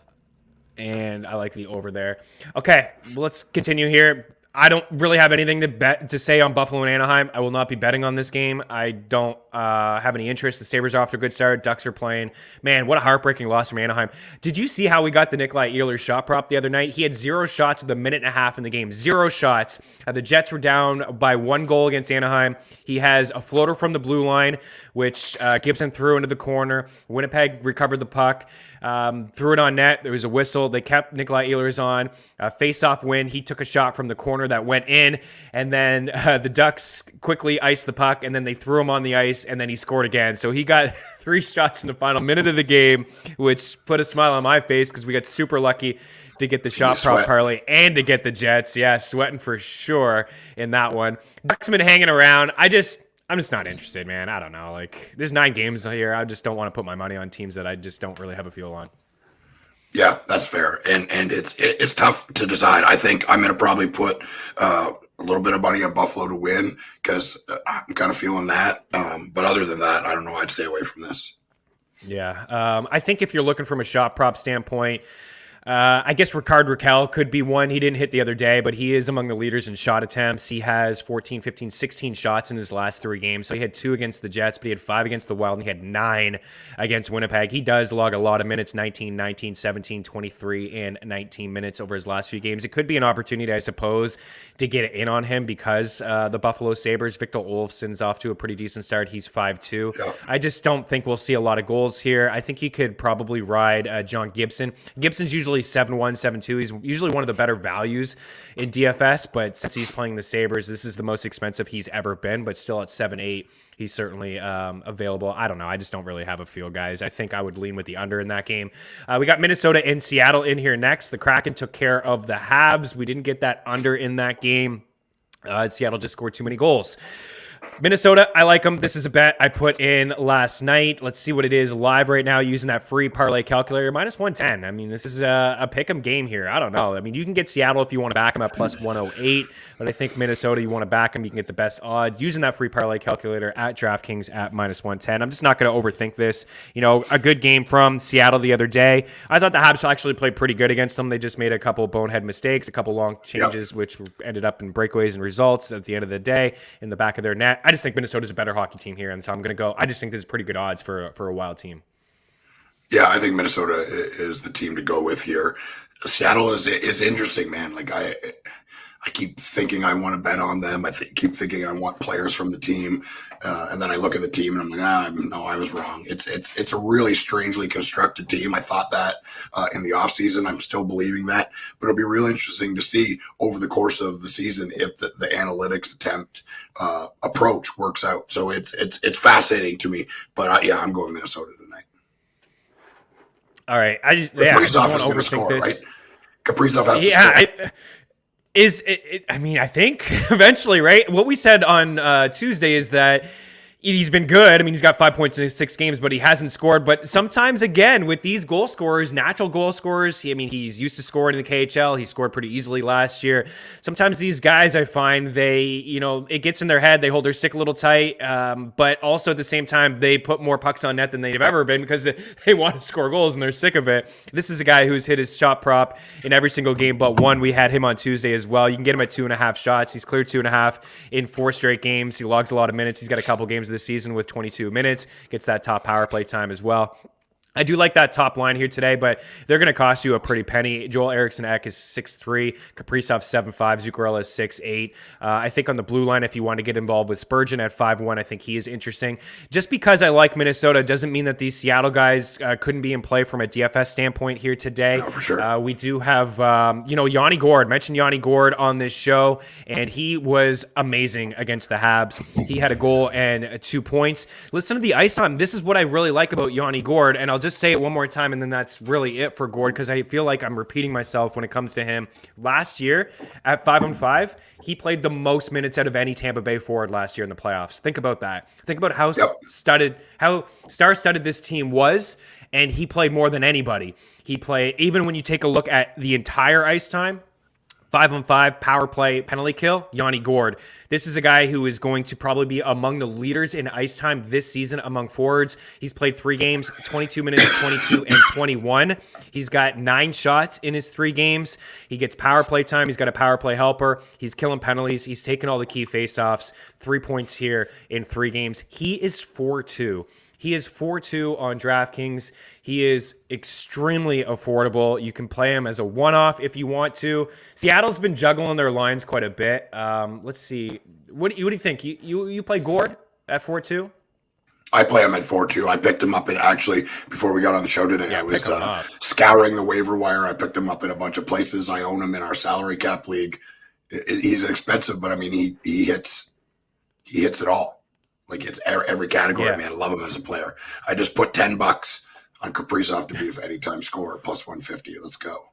And I like the over there. Okay, let's continue here. I don't really have anything to say on Buffalo and Anaheim. I will not be betting on this game. I don't have any interest. The Sabres are off to a good start. Ducks are playing. Man, what a heartbreaking loss from Anaheim. Did you see how we got the Nikolai Ehlers shot prop the other night? He had 0 shots with a minute and a half in the game. 0 shots. The Jets were down by 1 goal against Anaheim. He has a floater from the blue line, which Gibson threw into the corner. Winnipeg recovered the puck, threw it on net. There was a whistle. They kept Nikolai Ehlers on. Face-off win. He took a shot from the corner that went in, and then the Ducks quickly iced the puck, and then they threw him on the ice, and then he scored again. So he got 3 shots in the final minute of the game, which put a smile on my face because we got super lucky to get the shot prop parlay and to get the Jets. Yeah, sweating for sure in that one. Ducks been hanging around. I'm just not interested, man. I don't know. There's 9 games here. I just don't want to put my money on teams that I just don't really have a feel on. Yeah, that's fair, and it's tough to decide. I think I'm going to probably put a little bit of money on Buffalo to win because I'm kind of feeling that. But other than that, I don't know. I'd stay away from this. Yeah, I think if you're looking from a shot prop standpoint, I guess Rickard Rakell could be one. He didn't hit the other day, but he is among the leaders in shot attempts. He has 14, 15, 16 shots in his last 3 games. So he had 2 against the Jets, but he had 5 against the Wild, and he had 9 against Winnipeg. He does log a lot of minutes, 19, 19, 17, 23, and 19 minutes over his last few games. It could be an opportunity, I suppose, to get in on him because the Buffalo Sabres, Victor Olofsson's off to a pretty decent start. He's 5-2. Yeah. I just don't think we'll see a lot of goals here. I think you could probably ride John Gibson. Gibson's usually 7-1, 7-2. He's usually one of the better values in DFS, but since he's playing the Sabres, this is the most expensive he's ever been, but still at 7-8, he's certainly available. I don't know. I just don't really have a feel, guys. I think I would lean with the under in that game. We got Minnesota and Seattle in here next. The Kraken took care of the Habs. We didn't get that under in that game. Seattle just scored too many goals. Minnesota, I like them. This is a bet I put in last night. Let's see what it is live right now using that free parlay calculator. Minus 110. I mean, this is a pick 'em game here. I don't know. I mean, you can get Seattle if you want to back them at plus 108, but I think Minnesota, you want to back them, you can get the best odds using that free parlay calculator at DraftKings at minus 110. I'm just not going to overthink this. You know, a good game from Seattle the other day. I thought the Habs actually played pretty good against them. They just made a couple bonehead mistakes, a couple long changes, which ended up in breakaways and results at the end of the day in the back of their net. I just think Minnesota's a better hockey team here, and so I'm going to go. I just think this is pretty good odds for a wild team. Yeah, I think Minnesota is the team to go with here. Seattle is interesting, man. Like I keep thinking I want to bet on them. Keep thinking I want players from the team, and then I look at the team and I'm like, no, I was wrong. It's a really strangely constructed team. I thought that in the offseason. I'm still believing that, but it'll be really interesting to see over the course of the season if the analytics approach works out. So it's fascinating to me. But I'm going Minnesota tonight. All right, I just don't want to overthink this. Right? Kaprizov has to score. I mean, I think eventually, right? What we said on Tuesday is that he's been good. I mean, he's got 5 points in 6 games, but he hasn't scored. But sometimes, again, with these goal scorers, natural goal scorers, he's used to scoring in the KHL. He scored pretty easily last year. Sometimes these guys, I find it gets in their head. They hold their stick a little tight. But also at the same time, they put more pucks on net than they've ever been because they want to score goals and they're sick of it. This is a guy who's hit his shot prop in every single game but one. We had him on Tuesday as well. You can get him at 2.5 shots. He's cleared 2.5 in 4 straight games. He logs a lot of minutes. He's got a couple games this season with 22 minutes, gets that top power play time as well. I do like that top line here today, but they're going to cost you a pretty penny. Joel Eriksson-Ek is 6'3", Kaprizov 7'5", Zuccarello is 6'8". I think on the blue line, if you want to get involved with Spurgeon at 5'1", I think he is interesting. Just because I like Minnesota doesn't mean that these Seattle guys couldn't be in play from a DFS standpoint here today. No, for sure. We do have, Yanni Gourde. Mentioned Yanni Gourde on this show, and he was amazing against the Habs. He had a goal and 2 points. Listen to the ice time. This is what I really like about Yanni Gourde, and I'll just say it one more time, and then that's really it for Gourde because I feel like I'm repeating myself when it comes to him. Last year at 5-on-5, he played the most minutes out of any Tampa Bay forward last year in the playoffs. Think about that. Think about how star-studded this team was, and he played more than anybody. He played, even when you take a look at the entire ice time, 5-on-5, power play, penalty kill, Yanni Gourde. This is a guy who is going to probably be among the leaders in ice time this season among forwards. He's played 3 games, 22 minutes, 22, and 21. He's got 9 shots in his 3 games. He gets power play time. He's got a power play helper. He's killing penalties. He's taking all the key faceoffs. 3 points here in 3 games. He is 4-2. He is 4-2 on DraftKings. He is extremely affordable. You can play him as a one-off if you want to. Seattle's been juggling their lines quite a bit. Let's see. What do you think? You play Gourde at 4-2? I play him at 4-2. I picked him up actually before we got on the show today. I was scouring the waiver wire. I picked him up in a bunch of places. I own him in our salary cap league. He's expensive, but I mean he hits it all. Like it's every category, man. I love him as a player. I just put $10 on Kaprizov to be an anytime scorer, plus 150. Let's go.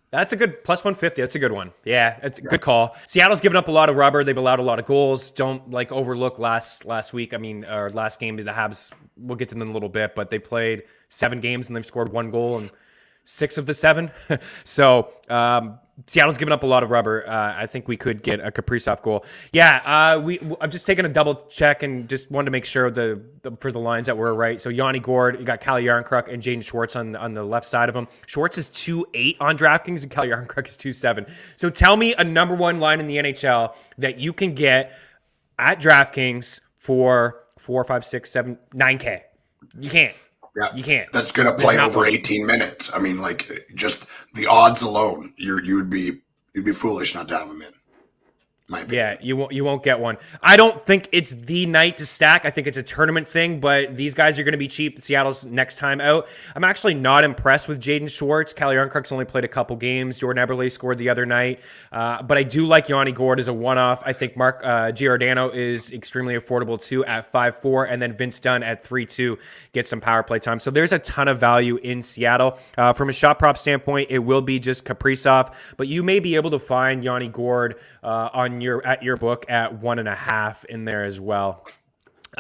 That's a good plus 150. That's a good one. Yeah, it's a good call. Seattle's given up a lot of rubber. They've allowed a lot of goals. Don't overlook last week. Or last game, the Habs. We'll get to them in a little bit, but they played 7 games and they've scored 1 goal in 6 of the 7. So Seattle's given up a lot of rubber. I think we could get a Kaprizov goal. Yeah, I'm just taking a double check and just wanted to make sure for the lines that were right. So Yanni Gourde, you got Calle Jarnkrok and Jaden Schwartz on the left side of him. Schwartz is 2.8 on DraftKings and Calle Jarnkrok is 2.7. So tell me a number one line in the NHL that you can get at DraftKings for 4, 5, 6, 7, 9K. You can't. Yeah, you can't. That's going to play over 18 minutes. I mean, like just the odds alone, you'd be foolish not to have him in. Yeah, you won't get one. I don't think it's the night to stack. I think it's a tournament thing, but these guys are going to be cheap. Seattle's next time out. I'm actually not impressed with Jaden Schwartz. Calle Jarnkrok's only played a couple games. Jordan Eberle scored the other night. But I do like Yanni Gourde as a one-off. I think Mark Giordano is extremely affordable too at 5-4, and then Vince Dunn at 3-2 gets some power play time. So there's a ton of value in Seattle. From a shot prop standpoint, it will be just Kaprizov, but you may be able to find Yanni Gourde on at your book at 1.5 in there as well.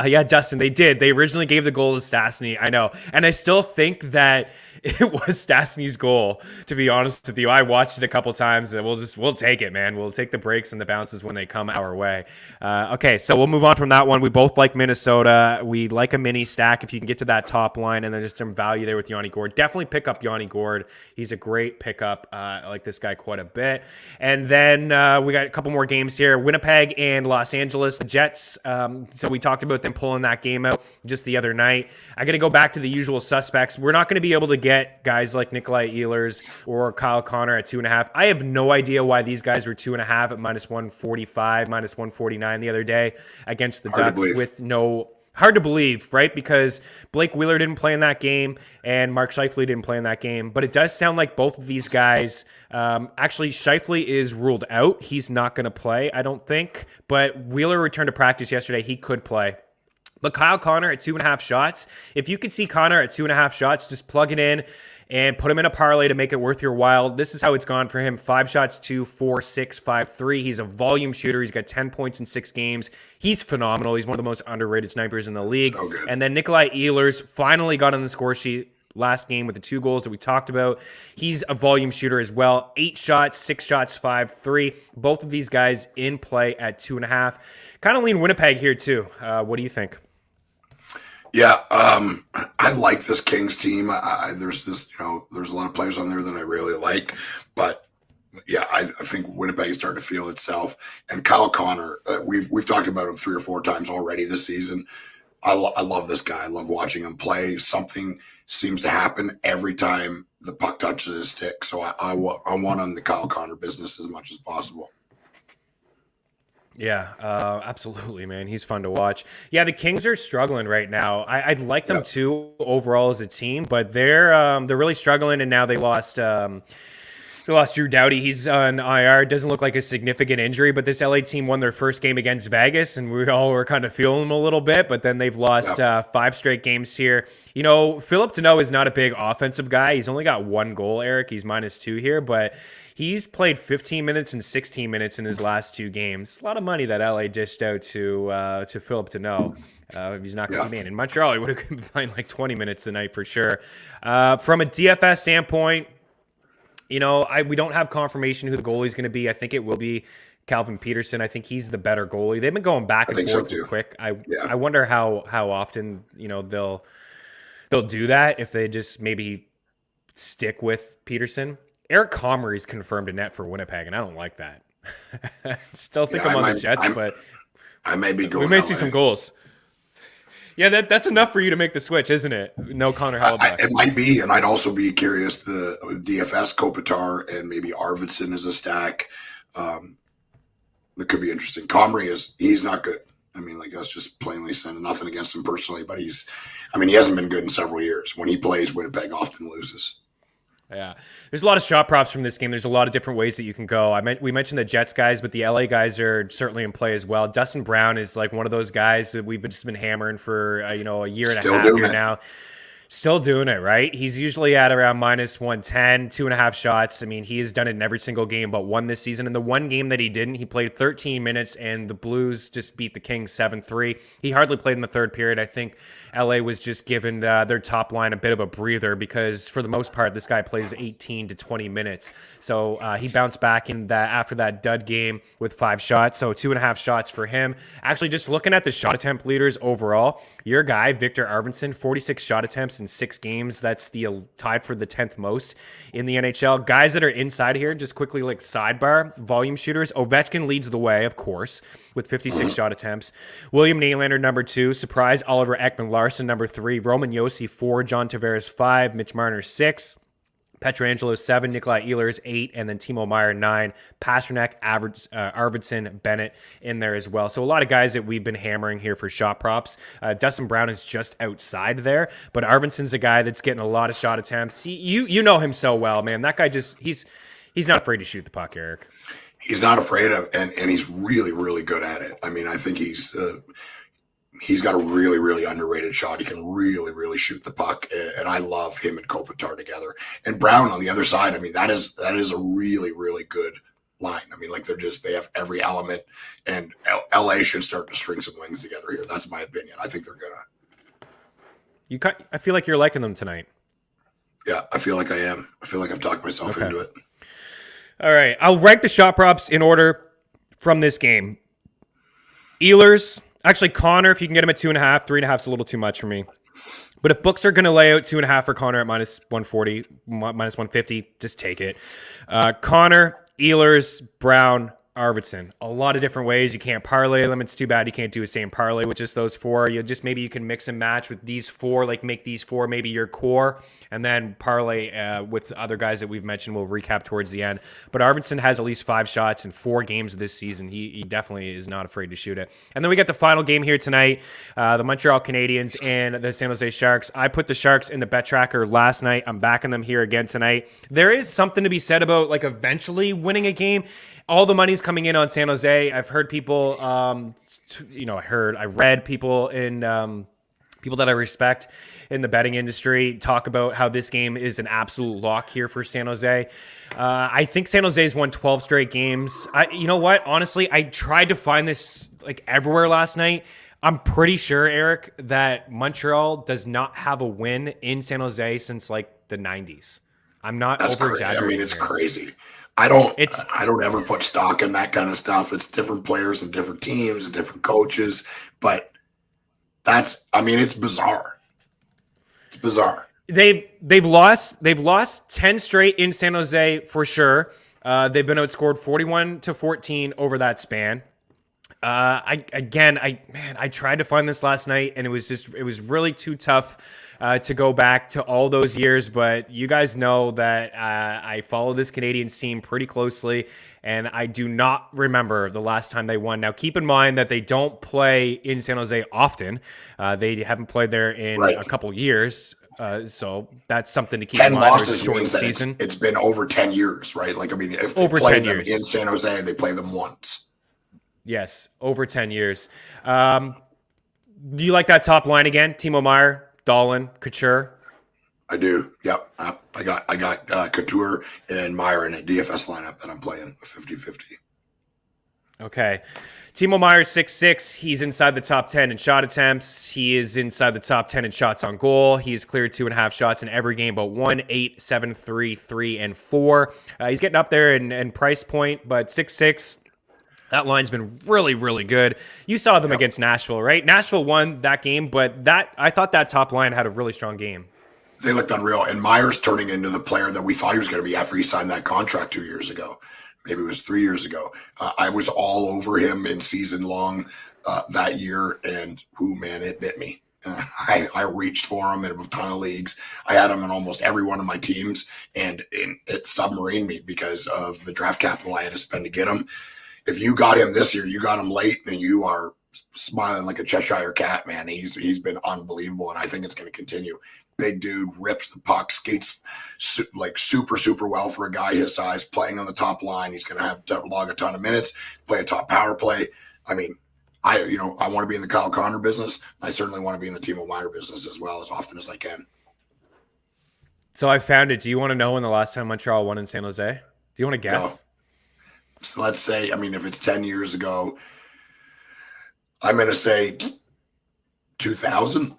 Yeah, Dustin, they did. They originally gave the goal to Stastny. I know. And I still think that it was Stastny's goal, to be honest with you. I watched it a couple times, and we'll take it, man. We'll take the breaks and the bounces when they come our way. Okay, so we'll move on from that one. We both like Minnesota. We like a mini stack if you can get to that top line, and then there's some value there with Yanni Gourde. Definitely pick up Yanni Gourde. He's a great pickup. I like this guy quite a bit. And then we got a couple more games here. Winnipeg and Los Angeles. The Jets, so we talked about them pulling that game out just the other night. I got to go back to the usual suspects. We're not going to be able to get guys like Nikolai Ehlers or Kyle Connor at 2.5. I have no idea why these guys were 2.5 at -145, -149 the other day against the Ducks with no... Hard to believe, right? Because Blake Wheeler didn't play in that game and Mark Scheifele didn't play in that game. But it does sound like both of these guys, actually Scheifele is ruled out. He's not going to play, I don't think. But Wheeler returned to practice yesterday. He could play. But Kyle Connor at 2.5 shots, if you could see Connor at 2.5 shots, just plug it in and put him in a parlay to make it worth your while. This is how it's gone for him. 5 shots, 2, 4, 6, 5, 3. He's a volume shooter. He's got 10 points in 6 games. He's phenomenal. He's one of the most underrated snipers in the league. So good. And then Nikolai Ehlers finally got on the score sheet last game with the 2 goals that we talked about. He's a volume shooter as well. 8 shots, 6 shots, 5, 3. Both of these guys in play at 2.5. Kind of lean Winnipeg here too. What do you think? Yeah, I like this Kings team. There's a lot of players on there that I really like, but yeah, I think Winnipeg is starting to feel itself. And Kyle Connor, we've talked about him 3 or 4 times already this season. I love this guy. I love watching him play. Something seems to happen every time the puck touches his stick. So I want on the Kyle Connor business as much as possible. Yeah, absolutely, man. He's fun to watch. Yeah, the Kings are struggling right now. I'd like them too overall as a team, but they're really struggling, and now they lost Drew Doughty. He's on IR. It doesn't look like a significant injury, but this LA team won their first game against Vegas, and we all were kind of feeling them a little bit, but then they've lost 5 straight games here. You know, Philip Deneau is not a big offensive guy. He's only got 1 goal, Eric. He's -2 here, but he's played 15 minutes and 16 minutes in his last 2 games. A lot of money that LA dished out to Philip Deneau. He's not going to be in Montreal. He would have been playing like 20 minutes a night for sure. From a DFS standpoint, you know, we don't have confirmation who the goalie is going to be. I think it will be Calvin Peterson. I think he's the better goalie. They've been going back and forth quick. I wonder how often, you know, they'll do that, if they just maybe stick with Peterson. Eric Comrie's confirmed a net for Winnipeg, and I don't like that. Still think I'm on the Jets, but I may be going. We may see some goals. Yeah, that's enough for you to make the switch, isn't it? No Connor Hellebuyck. It might be, and I'd also be curious the DFS Kopitar and maybe Arvidsson as a stack. That could be interesting. Comrie he's not good. I mean, like, that's just plainly said. Nothing against him personally, but he hasn't been good in several years. When he plays, Winnipeg often loses. Yeah, there's a lot of shot props from this game. There's a lot of different ways that you can go. We mentioned the Jets guys, but the LA guys are certainly in play as well. Dustin Brown is like one of those guys that we've just been hammering for a year and a half here now. Still doing it, right? He's usually at around -110, 2.5 shots. I mean, he has done it in every single game but 1 this season. In the 1 game that he didn't, he played 13 minutes, and the Blues just beat the Kings 7-3. He hardly played in the 3rd period. I think LA was just giving their top line a bit of a breather because, for the most part, this guy plays 18 to 20 minutes. So he bounced back after that dud game with 5 shots. So 2.5 shots for him. Actually, just looking at the shot attempt leaders overall, your guy, Victor Arvidsson, 46 shot attempts in 6 games. That's tied for the 10th most in the NHL. Guys that are inside here, just quickly like sidebar, volume shooters. Ovechkin leads the way, of course, with 56 shot attempts. William Nylander, number 2. Surprise, Oliver Ekman-Larsson, number 3. Roman Josi, 4. John Tavares, 5. Mitch Marner, 6. Pietrangelo, 7. Nikolai Ehlers, 8. And then Timo Meyer, 9. Pasternak, Arvidsson, Bennett in there as well. So a lot of guys that we've been hammering here for shot props. Dustin Brown is just outside there, but Arvidsson's a guy that's getting a lot of shot attempts. You know him so well, man. That guy he's not afraid to shoot the puck, Eric. He's not afraid of, and he's really, really good at it. I mean, I think he's got a really, really underrated shot. He can really, really shoot the puck, and I love him and Kopitar together. And Brown on the other side, I mean, that is a really, really good line. I mean, like they have every element, and LA should start to string some wings together here. That's my opinion. I think they're gonna. I feel like you're liking them tonight. Yeah, I feel like I am. I feel like I've talked myself into it. All right, I'll rank the shot props in order from this game. Ehlers, actually Connor, if you can get him at 2.5, 3.5 is a little too much for me. But if books are going to lay out 2.5 for Connor at minus 140, minus 150, just take it. Connor, Ehlers, Brown, Arvidsson. A lot of different ways. You can't parlay them. It's too bad you can't do a same parlay with just those four. Maybe you can mix and match with these four, like make these four maybe your core, and then parlay with other guys that we've mentioned. We'll recap towards the end. But Arvidsson has at least 5 shots in 4 games this season. He definitely is not afraid to shoot it. And then we got the final game here tonight, the Montreal Canadiens and the San Jose Sharks. I put the Sharks in the bet tracker last night. I'm backing them here again tonight. There is something to be said about like eventually winning a game. All the money's coming in on San Jose. I've heard people, I read people in people that I respect in the betting industry talk about how this game is an absolute lock here for San Jose. I think San Jose's won 12 straight games. You know what? Honestly, I tried to find this like everywhere last night. I'm pretty sure, Eric, that Montreal does not have a win in San Jose since like the 90s. I'm not over-exaggerating. I mean, it's crazy. I don't ever put stock in that kind of stuff. It's different players and different teams and different coaches, but it's bizarre. It's bizarre. They've lost 10 straight in San Jose for sure. They've been outscored 41-14 over that span. I tried to find this last night and it was really too tough to go back to all those years, but you guys know that I follow this Canadiens team pretty closely, and I do not remember the last time they won. Now, keep in mind that they don't play in San Jose often. They haven't played there in a couple years, so that's something to keep in mind. 10 losses means that it's been over 10 years, right? Like, I mean, if they play them in San Jose, they play them once. Yes, over 10 years. Do you like that top line again? Timo Meyer, Dahlin, Couture? I do. Yep. I got Couture and Meyer in a DFS lineup that I'm playing 50-50. Okay. Timo Meyer 6'6". He's inside the top 10 in shot attempts. He is inside the top 10 in shots on goal. He's cleared 2.5 shots in every game, but 1, 8, 7, 3, 3, and 4. He's getting up there in price point, but 6'6". That line's been really, really good. You saw them against Nashville, right? Nashville won that game, but I thought that top line had a really strong game. They looked unreal. And Meyer's turning into the player that we thought he was going to be after he signed that contract 2 years ago. Maybe it was 3 years ago. I was all over him in season long that year, and it bit me. I reached for him in a ton of leagues. I had him in almost every one of my teams, and it submarined me because of the draft capital I had to spend to get him. If you got him this year, you got him late, and you are smiling like a Cheshire cat, man. He's been unbelievable, and I think it's going to continue. Big dude, rips the puck, skates like super, super well for a guy his size, playing on the top line. He's going to have to log a ton of minutes, play a top power play. I mean, I want to be in the Kyle Connor business. I certainly want to be in the Timo Meyer business as well, as often as I can. So I found it. Do you want to know when the last time Montreal won in San Jose? Do you want to guess? No. So let's say, if it's 10 years ago, I'm going to say 2000.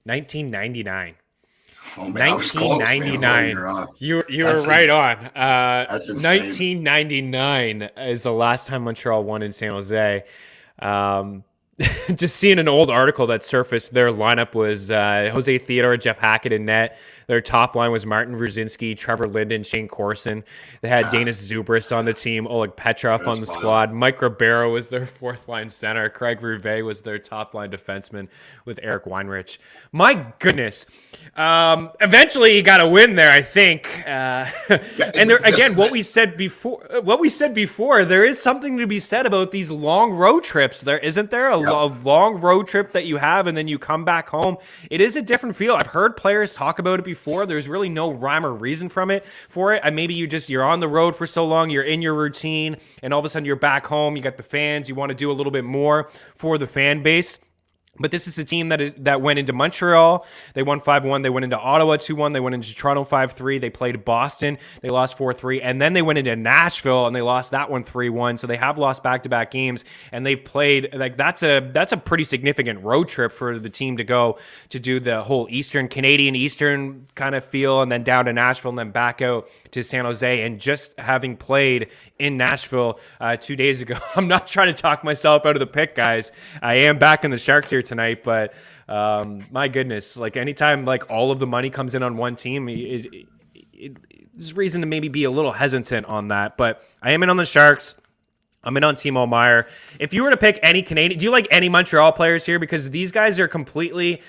1999. Oh, man, 1999. You were right on. That's insane. 1999 is the last time Montreal won in San Jose. Just seeing an old article that surfaced, their lineup was Jose Theodore, Jeff Hackett in net. Their top line was Martin Brzezinski, Trevor Linden, Shane Corson. They had Danis Zubris on the team, Oleg Petrov on the squad. Mike Ribeiro was their fourth line center. Craig Rouvet was their top line defenseman with Eric Weinrich. My goodness. Eventually you got to win there, I think. And there, again, what we said before, there is something to be said about these long road trips. There isn't there a long road trip that you have and then you come back home. It is a different feel. I've heard players talk about it before. There's really no rhyme or reason for it. And maybe you're on the road for so long, you're in your routine, and all of a sudden you're back home. You got the fans. You want to do a little bit more for the fan base. But this is a team that went into Montreal. They won 5-1. They went into Ottawa 2-1. They went into Toronto 5-3. They played Boston. They lost 4-3. And then they went into Nashville and they lost that one 3-1. So they have lost back-to-back games. And they've played, like, that's a pretty significant road trip for the team to go to do the whole Canadian Eastern kind of feel, and then down to Nashville and then back out to San Jose. And just having played in Nashville 2 days ago, I'm not trying to talk myself out of the pick, guys. I am back in the Sharks here tonight, but my goodness, like anytime like all of the money comes in on one team, there's reason to maybe be a little hesitant on that. But I am in on the Sharks. I'm in on Timo Meyer. If you were to pick any Canadian, do you like any Montreal players here? Because these guys are completely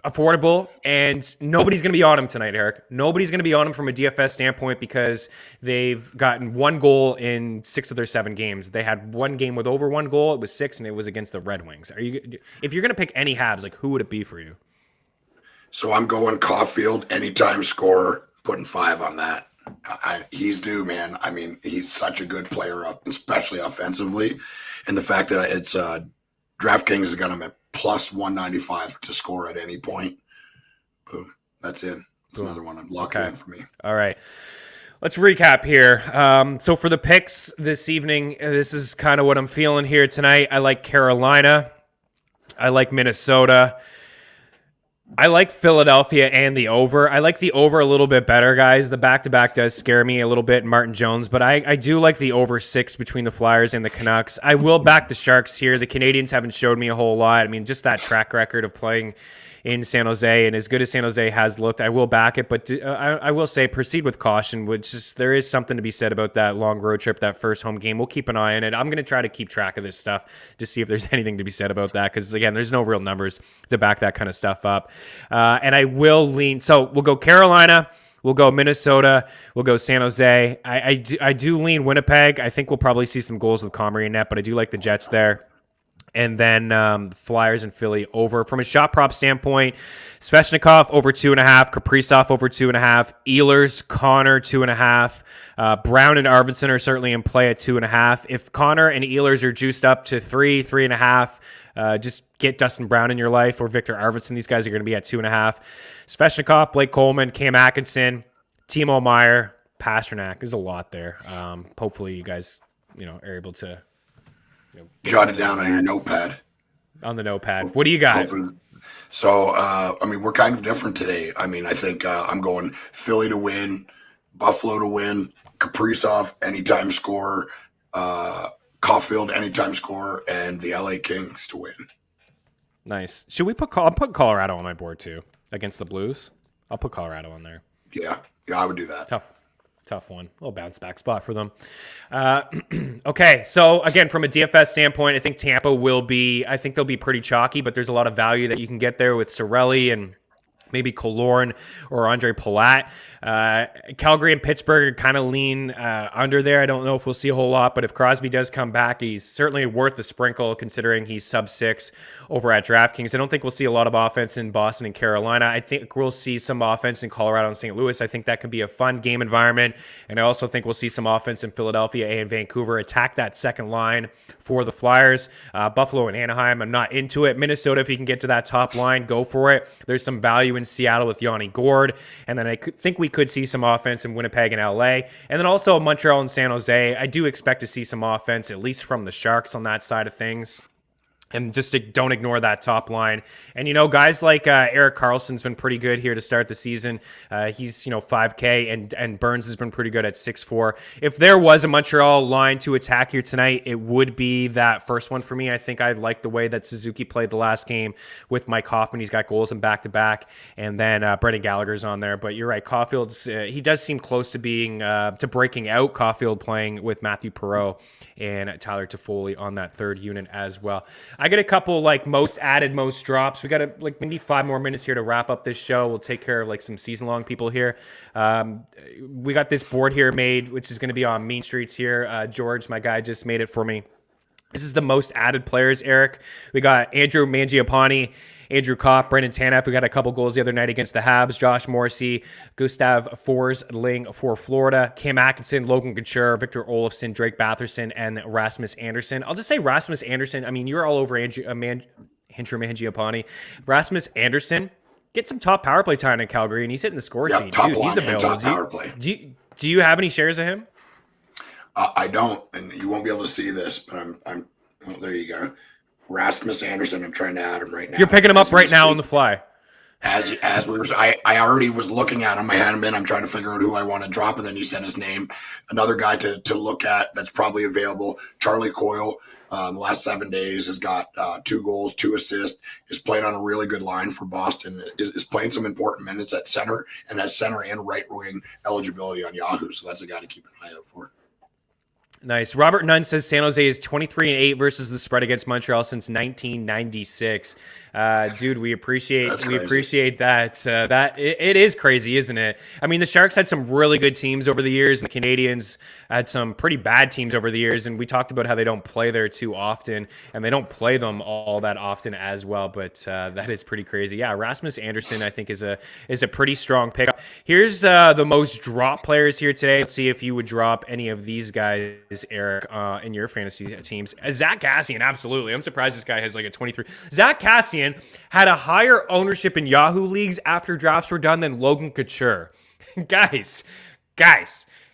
affordable, and nobody's going to be on him tonight, Eric. Nobody's going to be on him from a DFS standpoint because they've gotten 1 goal in 6 of their 7 games. They had 1 game with over 1 goal. It was 6, and it was against the Red Wings. If you're going to pick any Habs, like, who would it be for you? So I'm going Caulfield, anytime scorer, putting 5 on that. He's due, man. I mean, he's such a good player, especially offensively. And the fact that it's DraftKings has got him at plus 195 to score at any point. Boom. That's in. That's another one. Locked in for me. All right. Let's recap here. So for the picks this evening, this is kind of what I'm feeling here tonight. I like Carolina. I like Minnesota. I like Philadelphia and the over. I like the over a little bit better, guys. The back-to-back does scare me a little bit, Martin Jones, but I do like the over 6 between the Flyers and the Canucks. I will back the Sharks here. The Canadians haven't showed me a whole lot. I mean, just that track record of playing in San Jose, and as good as San Jose has looked, I will back it, but I will say proceed with caution, which is, there is something to be said about that long road trip, that first home game. We'll keep an eye on it. I'm going to try to keep track of this stuff to see if there's anything to be said about that, because again, there's no real numbers to back that kind of stuff up. And I will lean, so we'll go Carolina, we'll go Minnesota, we'll go San Jose. I do lean Winnipeg. I think we'll probably see some goals with Comrie in net, but I do like the Jets there. And then the Flyers and Philly over. From a shot prop standpoint, Svechnikov over 2.5, Kaprizov over 2.5, Ehlers, Connor 2.5, Brown and Arvidsson are certainly in play at 2.5. If Connor and Ehlers are juiced up to 3.5, just get Dustin Brown in your life, or Victor Arvidsson. These guys are going to be at 2.5. Svechnikov, Blake Coleman, Cam Atkinson, Timo Meyer, Pasternak. There's a lot there. Hopefully you guys are able to jot it down on your notepad. On the notepad. What do you got? So, I mean, we're kind of different today. I mean, I think I'm going Philly to win, Buffalo to win, Kaprizov, anytime scorer, Caulfield, anytime scorer, and the LA Kings to win. Nice. Should we I'll put Colorado on my board too against the Blues. I'll put Colorado on there. Yeah, I would do that. Tough one. A little bounce back spot for them. Okay, so again, from a DFS standpoint, I think Tampa will be, I think they'll be pretty chalky, but there's a lot of value that you can get there with Cirelli and maybe Killorn or Andre Palat. Calgary and Pittsburgh kind of lean under there. I don't know if we'll see a whole lot, but if Crosby does come back, he's certainly worth the sprinkle considering he's sub-6 over at DraftKings. I don't think we'll see a lot of offense in Boston and Carolina. I think we'll see some offense in Colorado and St. Louis. I think that could be a fun game environment. And I also think we'll see some offense in Philadelphia and Vancouver. Attack that second line for the Flyers. Buffalo and Anaheim, I'm not into it. Minnesota, if you can get to that top line, go for it. There's some value in Seattle with Yanni Gourde. And then I think we could see some offense in Winnipeg and LA. And then also Montreal and San Jose. I do expect to see some offense, at least from the Sharks on that side of things. And just don't ignore that top line. And, guys like Erik Karlsson's been pretty good here to start the season. He's, 5K, and Burns has been pretty good at 6'4". If there was a Montreal line to attack here tonight, it would be that first one for me. I think I like the way that Suzuki played the last game with Mike Hoffman. He's got goals in back-to-back. And then Brendan Gallagher's on there. But you're right, Caulfield's, he does seem close to being, to breaking out. Caulfield playing with Matthew Perreault and Tyler Toffoli on that third unit as well. I got a couple most added, most drops. We got maybe 5 more minutes here to wrap up this show. We'll take care of some season-long people here. We got this board here made, which is going to be on Mean Streets here. George, my guy, just made it for me. This is the most added players, Eric. We got Andrew Mangiapane, Andrew Kopp, Brendan Tanev. We got a couple goals the other night against the Habs. Josh Morrissey, Gustav Forsling for Florida, Cam Atkinson, Logan Couture, Victor Olofsson, Drake Batherson, and Rasmus Anderson. I'll just say Rasmus Anderson. I mean, you're all over him Mangiapane. Rasmus Anderson, get some top power play time in Calgary, and he's hitting the score sheet. Top Dude, he's available. Power play. Do you have any shares of him? I don't, and you won't be able to see this, but I'm. Oh, there you go, Rasmus Anderson. I'm trying to add him right now. You're picking him up right now on the fly. As we were, I already was looking at him. I had him in. I'm trying to figure out who I want to drop, and then you said his name. Another guy to look at that's probably available. Charlie Coyle. The last 7 days has got 2 goals, 2 assists. Is playing on a really good line for Boston. Is playing some important minutes at center, and has center and right wing eligibility on Yahoo. So that's a guy to keep an eye out for. Nice. Robert Nunn says San Jose is 23-8 versus the spread against Montreal since 1996. Dude, we appreciate that. That it is crazy, isn't it? I mean, the Sharks had some really good teams over the years, and the Canadians had some pretty bad teams over the years. And we talked about how they don't play there too often, and they don't play them all that often as well. But that is pretty crazy. Yeah, Rasmus Anderson, I think, is a pretty strong pick. Here's the most drop players here today. Let's see if you would drop any of these guys, Eric, in your fantasy teams. Zach Kassian, absolutely. I'm surprised this guy has like a 23. Zach Kassian had a higher ownership in Yahoo leagues after drafts were done than Logan Couture. guys,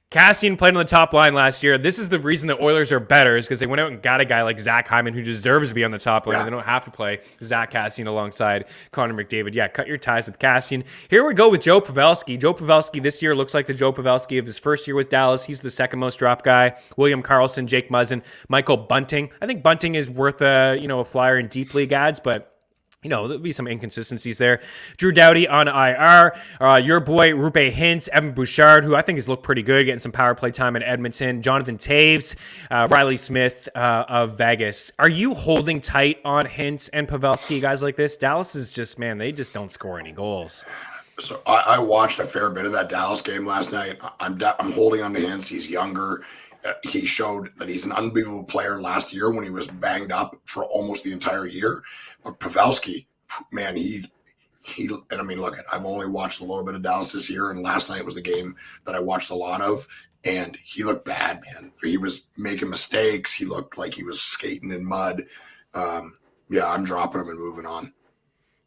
Kassian played on the top line last year. This is the reason the Oilers are better, is because they went out and got a guy like Zach Hyman who deserves to be on the top line. Yeah. They don't have to play Zach Kassian alongside Connor McDavid. Yeah, cut your ties with Kassian. Here we go with Joe Pavelski. Joe Pavelski this year looks like the Joe Pavelski of his first year with Dallas. He's the second most dropped guy. William Karlsson, Jake Muzzin, Michael Bunting. I think Bunting is worth a flyer in deep league ads, but there'll be some inconsistencies there. Drew Doughty on IR. Your boy, Rupe Hintz, Evan Bouchard, who I think has looked pretty good, getting some power play time in Edmonton. Jonathan Taves, Riley Smith of Vegas. Are you holding tight on Hintz and Pavelski, guys like this? Dallas is just, man, they just don't score any goals. So I watched a fair bit of that Dallas game last night. I'm holding on to Hintz. He's younger. He showed that he's an unbelievable player last year when he was banged up for almost the entire year. But Pavelski, man, he and I mean, look, I've only watched a little bit of Dallas this year, and last night was the game that I watched a lot of, and he looked bad, man. He was making mistakes. He looked like he was skating in mud. Yeah, I'm dropping him and moving on.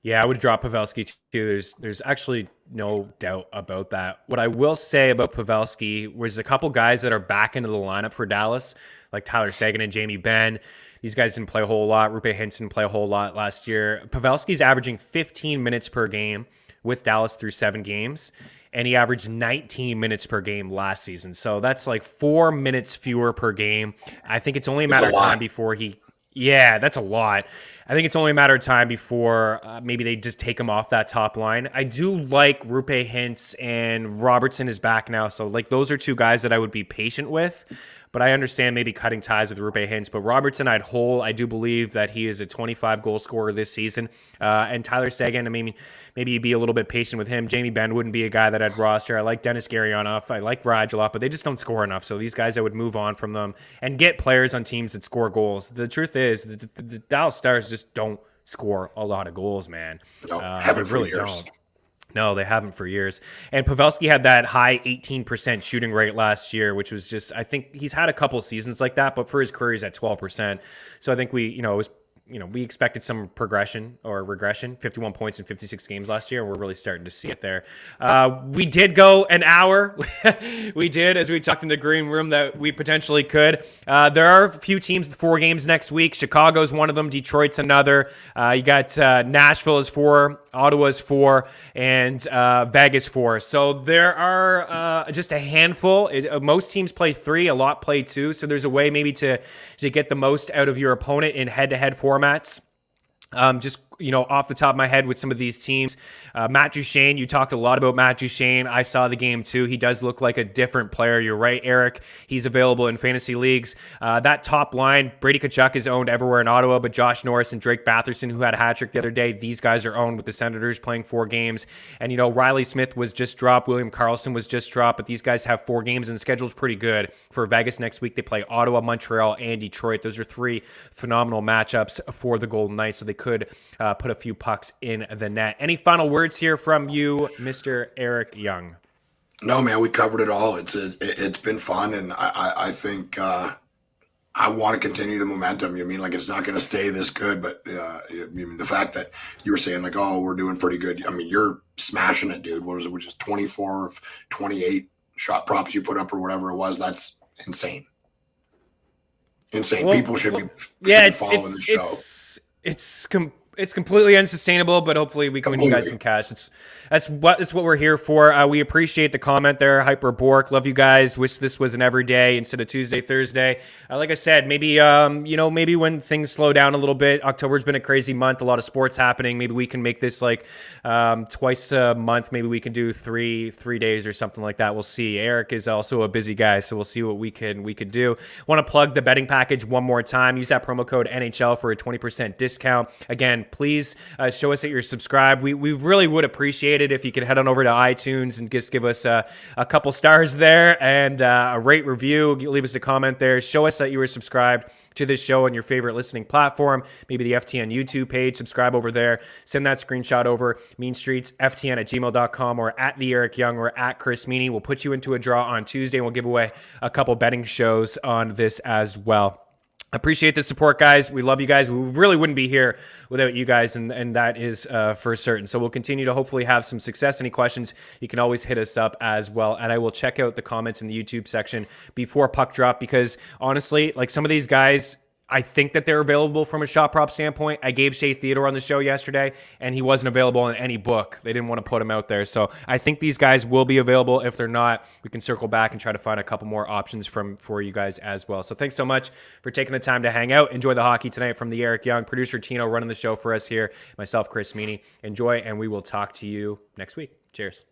Yeah, I would drop Pavelski too. There's actually no doubt about that. What I will say about Pavelski was a couple guys that are back into the lineup for Dallas, like Tyler Seguin and Jamie Benn. These guys didn't play a whole lot. Rupe Hintz didn't play a whole lot last year. Pavelski's averaging 15 minutes per game with Dallas through 7 games, and he averaged 19 minutes per game last season. So that's like 4 minutes fewer per game. I think it's only a matter of time before he... Yeah, that's a lot. I think it's only a matter of time before maybe they just take him off that top line. I do like Rupe Hintz, and Robertson is back now. So like those are 2 guys that I would be patient with. But I understand maybe cutting ties with Rupe Hintz. But Robertson, I do believe that he is a 25-goal scorer this season. And Tyler Seguin, I mean, maybe you'd be a little bit patient with him. Jamie Benn wouldn't be a guy that I'd roster. I like Dennis Garionov. I like Radulov, but they just don't score enough. So these guys, I would move on from them and get players on teams that score goals. The truth is, the Dallas Stars just don't score a lot of goals, man. No, haven't really don't. No, they haven't for years. And Pavelski had that high 18% shooting rate last year, which was just, I think he's had a couple seasons like that, but for his career, he's at 12%. So I think we expected some progression or regression, 51 points in 56 games last year. And we're really starting to see it there. We did go an hour. We did, as we talked in the green room, that we potentially could. There are a few teams with 4 games next week. Chicago's one of them. Detroit's another. You got Nashville is 4, Ottawa's 4, and Vegas 4. So there are just a handful. Most teams play 3. A lot play 2. So there's a way maybe to get the most out of your opponent in head-to-head formats. Just off the top of my head with some of these teams. Matt Duchene, you talked a lot about Matt Duchene. I saw the game too. He does look like a different player. You're right, Eric. He's available in fantasy leagues. That top line, Brady Tkachuk is owned everywhere in Ottawa, but Josh Norris and Drake Batherson, who had a hat trick the other day, these guys are owned with the Senators playing 4 games. And, Riley Smith was just dropped. William Karlsson was just dropped, but these guys have 4 games, and the schedule's pretty good. For Vegas next week, they play Ottawa, Montreal, and Detroit. Those are 3 phenomenal matchups for the Golden Knights, so they could put a few pucks in the net. Any final words here from you, Mr. Eric Young? No, man, we covered it all. It's been fun, and I think I want to continue the momentum. You mean like it's not going to stay this good, but I mean the fact that you were saying like, oh, we're doing pretty good. I mean, you're smashing it, dude. What was it? Which is 24 of 28 shot props you put up or whatever it was. That's insane. Insane. Well, People should be following the show. It's completely unsustainable, but hopefully we can win you guys some cash. That's what we're here for. We appreciate the comment there, Hyper Bork. Love you guys. Wish this was an everyday instead of Tuesday, Thursday. Like I said, maybe maybe when things slow down a little bit. October's been a crazy month. A lot of sports happening. Maybe we can make this like twice a month. Maybe we can do three days or something like that. We'll see. Eric is also a busy guy, so we'll see what we could do. Want to plug the betting package one more time. Use that promo code NHL for a 20% discount. Again, please show us that you're subscribed. We really would appreciate it if you could head on over to iTunes and just give us a couple stars there and a rate review. Leave us a comment there. Show us that you were subscribed to this show on your favorite listening platform, maybe the FTN YouTube page. Subscribe over there. Send that screenshot over meanstreetsftn@gmail.com or at the Eric Young or at Chris Meaney. We'll put you into a draw on Tuesday and we'll give away a couple betting shows on this as well. Appreciate the support, guys. We love you guys. We really wouldn't be here without you guys, and that is for certain. So we'll continue to hopefully have some success. Any questions, you can always hit us up as well. And I will check out the comments in the YouTube section before puck drop because honestly, like some of these guys, I think that they're available from a shot prop standpoint. I gave Shea Theodore on the show yesterday, and he wasn't available in any book. They didn't want to put him out there. So I think these guys will be available. If they're not, we can circle back and try to find a couple more options for you guys as well. So thanks so much for taking the time to hang out. Enjoy the hockey tonight from the Eric Young. Producer Tino running the show for us here. Myself, Chris Meaney. Enjoy, and we will talk to you next week. Cheers.